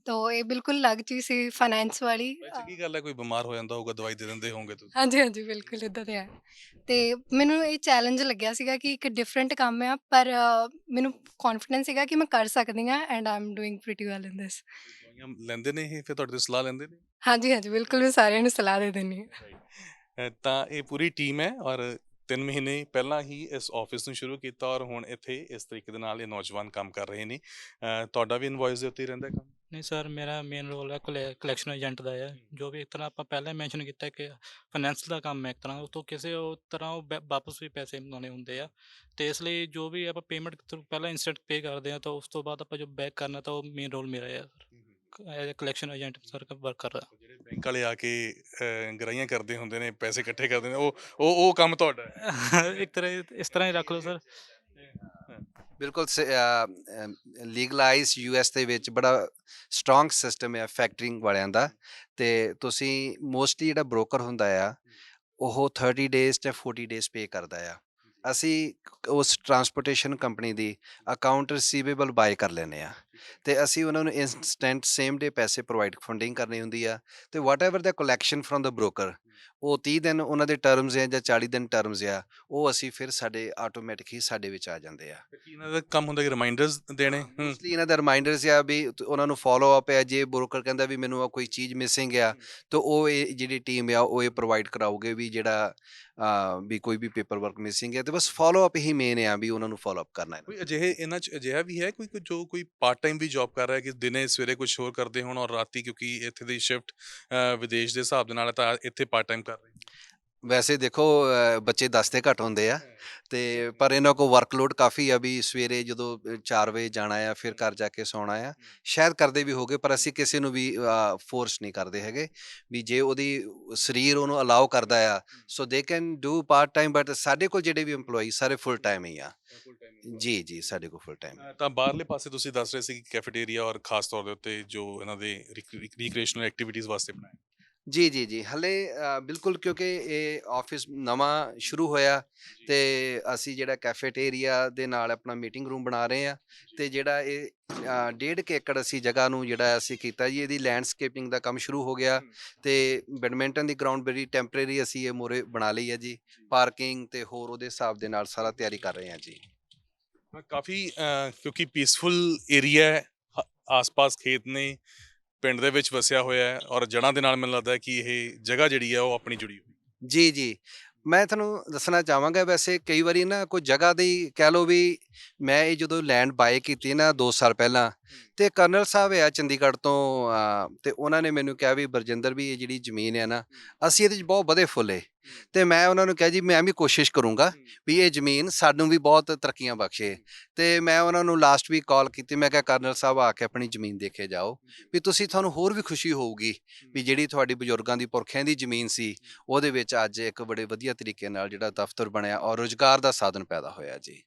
ਤਾਂ ਇਹ ਬਿਲਕੁਲ ਅਲੱਗ ਚੀਜ਼ ਸੀ, ਫਾਈਨੈਂਸ ਵਾਲੀ। ਚੰਗੀ ਗੱਲ ਹੈ, ਕੋਈ ਬਿਮਾਰ ਹੋ ਜਾਂਦਾ ਹੋਊਗਾ, ਦਵਾਈ ਦੇ ਦਿੰਦੇ ਹੋਵੋਗੇ ਤੁਸੀਂ? ਹਾਂਜੀ, ਬਿਲਕੁਲ ਇੱਦਾਂ ਤੇ ਹੈ। ਅਤੇ ਮੈਨੂੰ ਇਹ ਚੈਲੰਜ ਲੱਗਿਆ ਸੀਗਾ ਕਿ ਇੱਕ ਡਿਫਰੈਂਟ ਕੰਮ ਆ, ਪਰ ਮੈਨੂੰ ਕੌਨਫੀਡੈਂਸ ਸੀਗਾ ਕਿ ਮੈਂ ਕਰ ਸਕਦੀ ਹਾਂ, and I am doing pretty well in this. ਲੈਂਦੇ ਨੇ ਇਹ, ਫਿਰ ਤੁਹਾਡੇ ਤੋਂ ਸਲਾਹ ਲੈਂਦੇ ਨੇ? ਹਾਂਜੀ, ਬਿਲਕੁਲ ਮੈਂ ਸਾਰਿਆਂ ਨੂੰ ਸਲਾਹ ਦੇ ਦਿੰਦੀ ਹਾਂ। ਤਾਂ ਇਹ ਪੂਰੀ ਟੀਮ ਹੈ, ਔਰ 3 ਮਹੀਨੇ ਪਹਿਲਾਂ ਹੀ ਇਸ ਆਫਿਸ ਨੂੰ ਸ਼ੁਰੂ ਕੀਤਾ, ਔਰ ਹੁਣ ਇੱਥੇ ਇਸ ਤਰੀਕੇ ਦੇ ਨਾਲ ਇਹ ਨੌਜਵਾਨ ਕੰਮ ਕਰ ਰਹੇ ਨੇ। ਤੁਹਾਡਾ ਵੀ ਇਨਵੋਇਸ ਦੇ ਉੱਤੇ ਹੀ ਰਹਿੰਦਾ ਕੰਮ? ਨਹੀਂ ਸਰ, ਮੇਰਾ ਮੇਨ ਰੋਲ ਹੈ ਕਲੈਕਸ਼ਨ ਏਜੰਟ ਦਾ ਹੈ। ਜੋ ਵੀ ਇੱਕ ਤਰ੍ਹਾਂ ਆਪਾਂ ਪਹਿਲਾਂ ਮੈਂਸ਼ਨ ਕੀਤਾ ਕਿ ਫਾਈਨੈਂਸ ਦਾ ਕੰਮ ਹੈ ਇੱਕ ਤਰ੍ਹਾਂ, ਉਹ ਤੋਂ ਕਿਸੇ ਉਹ ਤਰ੍ਹਾਂ ਉਹ ਵਾਪਸ ਵੀ ਪੈਸੇ ਬਣਾਉਣੇ ਹੁੰਦੇ ਆ, ਅਤੇ ਇਸ ਲਈ ਜੋ ਵੀ ਆਪਾਂ ਪੇਮੈਂਟ ਪਹਿਲਾਂ ਇੰਸਟੈਂਟ ਪੇ ਕਰਦੇ ਹਾਂ, ਤਾਂ ਉਸ ਤੋਂ ਬਾਅਦ ਆਪਾਂ ਜੋ ਬੈਕ ਕਰਨਾ, ਤਾਂ ਉਹ ਮੇਨ ਰੋਲ ਮੇਰਾ ਹੈ sir, as a collection agent sir work ਕਰ ਰਿਹਾ। ਜਿਹੜੇ ਬੈਂਕ ਵਾਲੇ ਆ ਕੇ ਗਰਾਈਆਂ ਕਰਦੇ ਹੁੰਦੇ ਨੇ, ਪੈਸੇ ਇਕੱਠੇ ਕਰਦੇ ਨੇ, ਉਹ ਕੰਮ ਤੁਹਾਡਾ ਹੈ? ਇੱਕ ਤਰ੍ਹਾਂ ਇਸ ਤਰ੍ਹਾਂ ਹੀ ਰੱਖ ਲਓ ਸਰ। ਬਿਲਕੁਲ ਲੀਗਲਾਈਜ਼ ਯੂਐਸ ਦੇ ਵਿੱਚ ਬੜਾ ਸਟਰੋਂਗ ਸਿਸਟਮ ਹੈ ਫੈਕਟਰਿੰਗ ਵਾਲਿਆਂ ਦਾ, ਤੇ ਤੁਸੀਂ ਮੋਸਟਲੀ ਜਿਹੜਾ ਬ੍ਰੋਕਰ ਹੁੰਦਾ ਆ ਉਹ 30 ਡੇਜ਼ ਤੇ 40 ਡੇਜ਼ ਪੇ ਕਰਦਾ ਆ। ਅਸੀਂ ਉਸ ਟਰਾਂਸਪੋਰਟੇਸ਼ਨ ਕੰਪਨੀ ਦੀ ਅਕਾਊਂਟ ਰਿਸੀਵੇਬਲ ਬਾਏ ਕਰ ਲੈਂਦੇ ਆ, ਤੇ ਅਸੀਂ ਉਹਨਾਂ ਨੂੰ ਇਨਸਟੈਂਟ ਸੇਮ ਡੇ ਪੈਸੇ ਪ੍ਰੋਵਾਈਡ ਫੰਡਿੰਗ ਕਰਨੀ ਹੁੰਦੀ ਆ, ਤੇ whatever the collection from the broker ਉਹ 30 ਦਿਨ ਉਹਨਾਂ ਦੇ ਟਰਮਸ ਆ ਜਾਂ 40 ਦਿਨ ਟਰਮਸ ਆ, ਉਹ ਅਸੀਂ ਫਿਰ ਸਾਡੇ ਆਟੋਮੈਟਿਕ ਹੀ ਸਾਡੇ ਵਿੱਚ ਆ ਜਾਂਦੇ ਆ। ਕੀ ਇਹਨਾਂ ਦਾ ਕੰਮ ਹੁੰਦਾ ਕਿ ਰਿਮਾਈਂਡਰਸ ਦੇਣੇ? ਮੋਸਟਲੀ ਇਹਨਾਂ ਦਾ ਰਿਮਾਈਂਡਰਸ ਆ ਵੀ ਉਹਨਾਂ ਨੂੰ ਫੋਲੋ ਅਪ ਹੈ, ਜੇ ਬ੍ਰੋਕਰ ਕਹਿੰਦਾ ਵੀ ਮੈਨੂੰ ਆ ਕੋਈ ਚੀਜ਼ ਮਿਸਿੰਗ ਆ ਤਾਂ ਉਹ ਇਹ ਜਿਹੜੀ ਟੀਮ ਆ ਉਹ ਇਹ ਪ੍ਰੋਵਾਈਡ ਕਰਾਉਗੇ ਵੀ ਜਿਹੜਾ ਵੀ ਕੋਈ ਵੀ ਪੇਪਰ ਵਰਕ ਮਿਸਿੰਗ ਹੈ, ਤੇ ਬਸ ਫੋਲੋ ਅਪ ਹੀ ਮੇਨ ਆ ਵੀ ਉਹਨਾਂ ਨੂੰ ਫੋਲੋ ਅਪ ਕਰਨਾ ਹੈ। ਕੋਈ ਅਜਿਹੇ ਇਹਨਾਂ 'ਚ ਅਜਿਹਾ ਵੀ ਹੈ ਕੋਈ ਜੋ ਕੋਈ ਪਾਰਟ ਟਾਈਮ ਵੀ ਜੌਬ ਕਰ ਰਿਹਾ ਕਿ ਦਿਨੇ ਸਵੇਰੇ ਕੁਝ ਹੋਰ ਕਰਦੇ ਹੋਣ ਔਰ ਰਾਤੀ, ਕਿਉਂਕਿ ਇੱਥੇ ਦੀ ਸ਼ਿਫਟ ਵਿਦੇਸ਼ ਦੇ ਹਿਸਾਬ ਦੇ ਨਾਲ ਹੈ ਤਾਂ ਇੱਥੇ ਪਾਰਟ ਟਾਈਮ ਕਰ ਰਹੇ? ਵੈਸੇ ਦੇਖੋ ਬੱਚੇ 10 ਤੇ ਘੱਟ ਹੁੰਦੇ ਆ, ਤੇ ਪਰ ਇਹਨਾਂ ਕੋਲ ਵਰਕਲੋਡ ਕਾਫੀ ਆ ਵੀ ਸਵੇਰੇ ਜਦੋਂ 4 ਵਜੇ ਜਾਣਾ ਆ ਫਿਰ ਘਰ ਜਾ ਕੇ ਸੌਣਾ ਆ। ਸ਼ਾਇਦ ਕਰਦੇ ਵੀ ਹੋਗੇ ਪਰ ਅਸੀਂ ਕਿਸੇ ਨੂੰ ਵੀ ਫੋਰਸ ਨਹੀਂ ਕਰਦੇ ਹੈਗੇ ਵੀ ਜੇ ਉਹਦੀ ਸਰੀਰ ਉਹਨੂੰ ਅਲਾਓ ਕਰਦਾ ਆ so they can do part time, but ਸਾਡੇ ਕੋਲ ਜਿਹੜੇ ਵੀ EMPLOYEE ਸਾਰੇ ਫੁੱਲ ਟਾਈਮ ਹੀ ਆ। ਜੀ ਸਾਡੇ ਕੋਲ ਫੁੱਲ ਟਾਈਮ। ਤਾਂ ਬਾਹਰਲੇ ਪਾਸੇ ਤੁਸੀਂ ਦੱਸ ਰਹੇ ਸੀ ਕਿ ਕੈਫੇਟੇਰੀਆ ਔਰ ਖਾਸ ਤੌਰ ਦੇ ਉੱਤੇ ਜੋ ਇਹਨਾਂ ਦੇ ਰੀਕ੍ਰੀਏਸ਼ਨਲ ਐਕਟੀਵਿਟੀਜ਼ ਵਾਸਤੇ ਬਣਾਏ। ਜੀ ਹਲੇ ਬਿਲਕੁਲ, ਕਿਉਂਕਿ ਇਹ ਆਫਿਸ ਨਵਾਂ ਸ਼ੁਰੂ ਹੋਇਆ ਤੇ ਅਸੀਂ ਜਿਹੜਾ ਕੈਫੇਟੇਰੀਆ ਦੇ ਨਾਲ ਆਪਣਾ ਮੀਟਿੰਗ ਰੂਮ ਬਣਾ ਰਹੇ ਆ, ਤੇ ਜਿਹੜਾ ਇਹ 1.5 ਏਕੜ ਅਸੀਂ ਜਗ੍ਹਾ ਨੂੰ ਜਿਹੜਾ ਅਸੀਂ ਕੀਤਾ ਜੀ, ਇਹਦੀ ਲੈਂਡਸਕੇਪਿੰਗ ਦਾ ਕੰਮ ਸ਼ੁਰੂ ਹੋ ਗਿਆ, ਤੇ ਬੈਡਮਿੰਟਨ ਦੀ ਗਰਾਊਂਡ ਬੜੀ ਟੈਂਪਰੇਰੀ ਅਸੀਂ ਇਹ ਮੋਰੇ ਬਣਾ ਲਈ ਹੈ ਜੀ, ਪਾਰਕਿੰਗ ਤੇ ਹੋਰ ਉਹਦੇ ਹਿਸਾਬ ਦੇ ਨਾਲ ਸਾਰਾ ਤਿਆਰੀ ਕਰ ਰਹੇ ਹਾਂ ਜੀ। ਕਾਫੀ ਕਿਉਂਕਿ ਪੀਸਫੁਲ ਏਰੀਆ ਹੈ, ਆਸ-ਪਾਸ ਖੇਤ ਨੇ, ਪਿੰਡ ਦੇ ਵਿੱਚ ਵਸਿਆ ਹੋਇਆ ਹੈ ਔਰ ਜੜ੍ਹਾਂ ਦੇ ਨਾਲ ਮੈਨੂੰ ਲੱਗਦਾ ਕਿ ਇਹ ਜਗ੍ਹਾ ਜਿਹੜੀ ਹੈ ਉਹ ਆਪਣੀ ਜੁੜੀ ਹੋਈ। ਜੀ ਮੈਂ ਤੁਹਾਨੂੰ ਦੱਸਣਾ ਚਾਹਾਂਗਾ, ਵੈਸੇ ਕਈ ਵਾਰੀ ਨਾ ਕੋਈ ਜਗ੍ਹਾ ਦੀ ਕਹਿ ਲਓ ਵੀ ਮੈਂ ਇਹ ਜਦੋਂ ਲੈਂਡ ਬਾਏ ਕੀਤੀ ਨਾ 2 ਸਾਲ ਪਹਿਲਾਂ, ਤੇ ਕਰਨਲ ਸਾਹਿਬ ਆ ਚੰਡੀਗੜ੍ਹ ਤੋਂ, ਤੇ ਉਹਨਾਂ ਨੇ ਮੈਨੂੰ ਕਿਹਾ ਵੀ ਬਰਜਿੰਦਰ ਵੀ ਇਹ ਜਿਹੜੀ ਜ਼ਮੀਨ ਹੈ ਨਾ ਅਸੀਂ ਇਹਦੇ 'ਚ ਬਹੁਤ ਵਧੇ ਫੁੱਲੇ, ਤੇ ਮੈਂ ਉਹਨਾਂ ਨੂੰ ਕਿਹਾ ਜੀ ਮੈਂ ਵੀ ਕੋਸ਼ਿਸ਼ ਕਰੂੰਗਾ ਵੀ ਇਹ ਜ਼ਮੀਨ ਸਾਨੂੰ ਵੀ ਬਹੁਤ ਤਰੱਕੀਆਂ ਬਖਸ਼ੇ। ਤੇ ਮੈਂ ਉਹਨਾਂ ਨੂੰ ਲਾਸਟ ਵੀਕ ਕਾਲ ਕੀਤੀ, ਮੈਂ ਕਿਹਾ ਕਰਨਲ ਸਾਹਿਬ ਆ ਕੇ ਆਪਣੀ ਜ਼ਮੀਨ ਦੇਖੇ ਜਾਓ ਵੀ ਤੁਹਾਨੂੰ ਹੋਰ ਵੀ ਖੁਸ਼ੀ ਹੋਊਗੀ ਵੀ ਜਿਹੜੀ ਤੁਹਾਡੀ ਬਜ਼ੁਰਗਾਂ ਦੀ ਪੁਰਖਿਆਂ ਦੀ ਜ਼ਮੀਨ ਸੀ ਉਹਦੇ ਵਿੱਚ ਅੱਜ ਇੱਕ ਬੜੇ ਵਧੀਆ ਤਰੀਕੇ ਨਾਲ ਜਿਹੜਾ ਦਫ਼ਤਰ ਬਣਿਆ ਔਰ ਰੁਜ਼ਗਾਰ ਦਾ ਸਾਧਨ ਪੈਦਾ ਹੋਇਆ ਜੀ।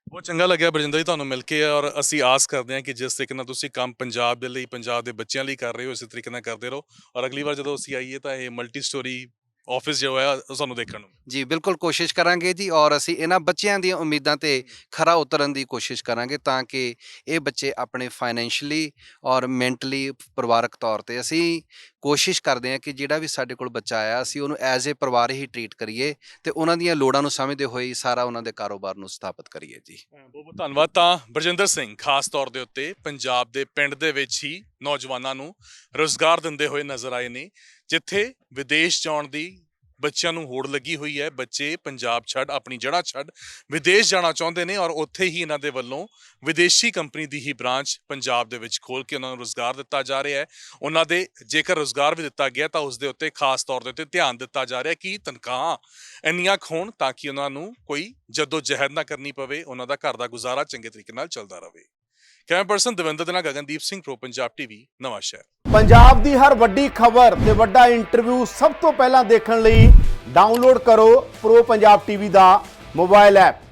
ਬਹੁਤ ਚੰਗਾ ਲੱਗਿਆ ਬਰਜਿੰਦਰ ਜੀ ਤੁਹਾਨੂੰ ਮਿਲ ਕੇ, ਔਰ ਅਸੀਂ ਆਸ ਕਰਦੇ ਹਾਂ ਕਿ ਜਿਸ ਤਰੀਕੇ ਨਾਲ ਤੁਸੀਂ ਕੰਮ ਪੰਜਾਬ ਦੇ ਲਈ, ਪੰਜਾਬ ਦੇ ਬੱਚਿਆਂ ਲਈ ਕਰ ਰਹੇ ਹੋ ਇਸੇ ਤਰੀਕੇ ਨਾਲ ਕਰਦੇ ਰਹੋ, ਔਰ ਅਗਲੀ ਵਾਰ ਜਦੋਂ ਅਸੀਂ ਆਈਏ ਤਾਂ ਇਹ ਮਲਟੀ ਸਟੋਰੀ ਆਫਿਸ ਜੋ ਹੈ ਉਹ ਸਾਨੂੰ ਦੇਖਣ ਨੂੰ। ਜੀ ਬਿਲਕੁਲ ਕੋਸ਼ਿਸ਼ ਕਰਾਂਗੇ ਜੀ, ਔਰ ਅਸੀਂ ਇਹਨਾਂ ਬੱਚਿਆਂ ਦੀਆਂ ਉਮੀਦਾਂ ਤੇ ਖਰਾ ਉਤਰਨ ਦੀ ਕੋਸ਼ਿਸ਼ ਕਰਾਂਗੇ ਤਾਂ ਕਿ ਇਹ ਬੱਚੇ ਆਪਣੇ ਫਾਈਨੈਂਸ਼ਲੀ ਔਰ ਮੈਂਟਲੀ ਪਰਿਵਾਰਕ ਤੌਰ ਤੇ ਅਸੀਂ ਕੋਸ਼ਿਸ਼ ਕਰਦੇ ਹਾਂ ਕਿ ਜਿਹੜਾ ਵੀ ਸਾਡੇ ਕੋਲ ਬੱਚਾ ਆਇਆ ਅਸੀਂ ਉਹਨੂੰ ਐਜ਼ ਏ ਪਰਿਵਾਰ ਹੀ ਟਰੀਟ ਕਰੀਏ ਤੇ ਉਹਨਾਂ ਦੀਆਂ ਲੋੜਾਂ ਨੂੰ ਸਮਝਦੇ ਹੋਏ ਸਾਰਾ ਉਹਨਾਂ ਦੇ ਕਾਰੋਬਾਰ ਨੂੰ ਸਥਾਪਿਤ ਕਰੀਏ ਜੀ। ਬਹੁਤ ਧੰਨਵਾਦ। ਤਾਂ ਬਰਜਿੰਦਰ ਸਿੰਘ ਖਾਸ ਤੌਰ ਦੇ ਉੱਤੇ ਪੰਜਾਬ ਦੇ ਪਿੰਡ ਦੇ ਵਿੱਚ ਹੀ ਨੌਜਵਾਨਾਂ ਨੂੰ ਰੁਜ਼ਗਾਰ ਦਿੰਦੇ ਹੋਏ ਨਜ਼ਰ ਆਏ ਨੇ, ਜਿੱਥੇ ਵਿਦੇਸ਼ ਜਾਣ ਦੀ ਬੱਚਿਆਂ ਨੂੰ ਹੋੜ ਲੱਗੀ ਹੋਈ ਹੈ। ਬੱਚੇ ਪੰਜਾਬ ਛੱਡ, ਆਪਣੀ ਜੜ੍ਹਾਂ ਛੱਡ ਵਿਦੇਸ਼ ਜਾਣਾ ਚਾਹੁੰਦੇ ਨੇ ਔਰ ਉੱਥੇ ਹੀ ਇਹਨਾਂ ਦੇ ਵੱਲੋਂ ਵਿਦੇਸ਼ੀ ਕੰਪਨੀ ਦੀ ਹੀ ਬ੍ਰਾਂਚ ਪੰਜਾਬ ਦੇ ਵਿੱਚ ਖੋਲ੍ਹ ਕੇ ਉਹਨਾਂ ਨੂੰ ਰੁਜ਼ਗਾਰ ਦਿੱਤਾ ਜਾ ਰਿਹਾ ਹੈ। ਉਹਨਾਂ ਦੇ ਜੇਕਰ ਰੁਜ਼ਗਾਰ ਵੀ ਦਿੱਤਾ ਗਿਆ ਤਾਂ ਉਸ ਦੇ ਉੱਤੇ ਖਾਸ ਤੌਰ ਦੇ ਉੱਤੇ ਧਿਆਨ ਦਿੱਤਾ ਜਾ ਰਿਹਾ ਕਿ ਤਨਖਾਹਾਂ ਇੰਨੀਆਂ ਹੋਣ ਤਾਂ ਕਿ ਉਹਨਾਂ ਨੂੰ ਕੋਈ ਜੱਦੋ ਜਹਿਦ ਨਾ ਕਰਨੀ ਪਵੇ, ਉਹਨਾਂ ਦਾ ਘਰ ਦਾ ਗੁਜ਼ਾਰਾ ਚੰਗੇ ਤਰੀਕੇ ਨਾਲ ਚੱਲਦਾ ਰਹੇ। ਕੈਮਰਾ ਪਰਸਨ ਦਵਿੰਦਰ ਦੇ ਨਾਲ ਗਗਨਦੀਪ ਸਿੰਘ, ਪ੍ਰੋ ਪੰਜਾਬ ਟੀਵੀ, ਨਵਾਂ ਸ਼ਹਿਰ। ਪੰਜਾਬ ਦੀ ਹਰ ਵੱਡੀ ਖਬਰ ਤੇ ਵੱਡਾ ਇੰਟਰਵਿਊ ਸਭ ਤੋਂ ਪਹਿਲਾਂ ਦੇਖਣ ਲਈ ਡਾਊਨਲੋਡ ਕਰੋ ਪ੍ਰੋ ਪੰਜਾਬ ਟੀਵੀ ਦਾ ਮੋਬਾਈਲ ਐਪ।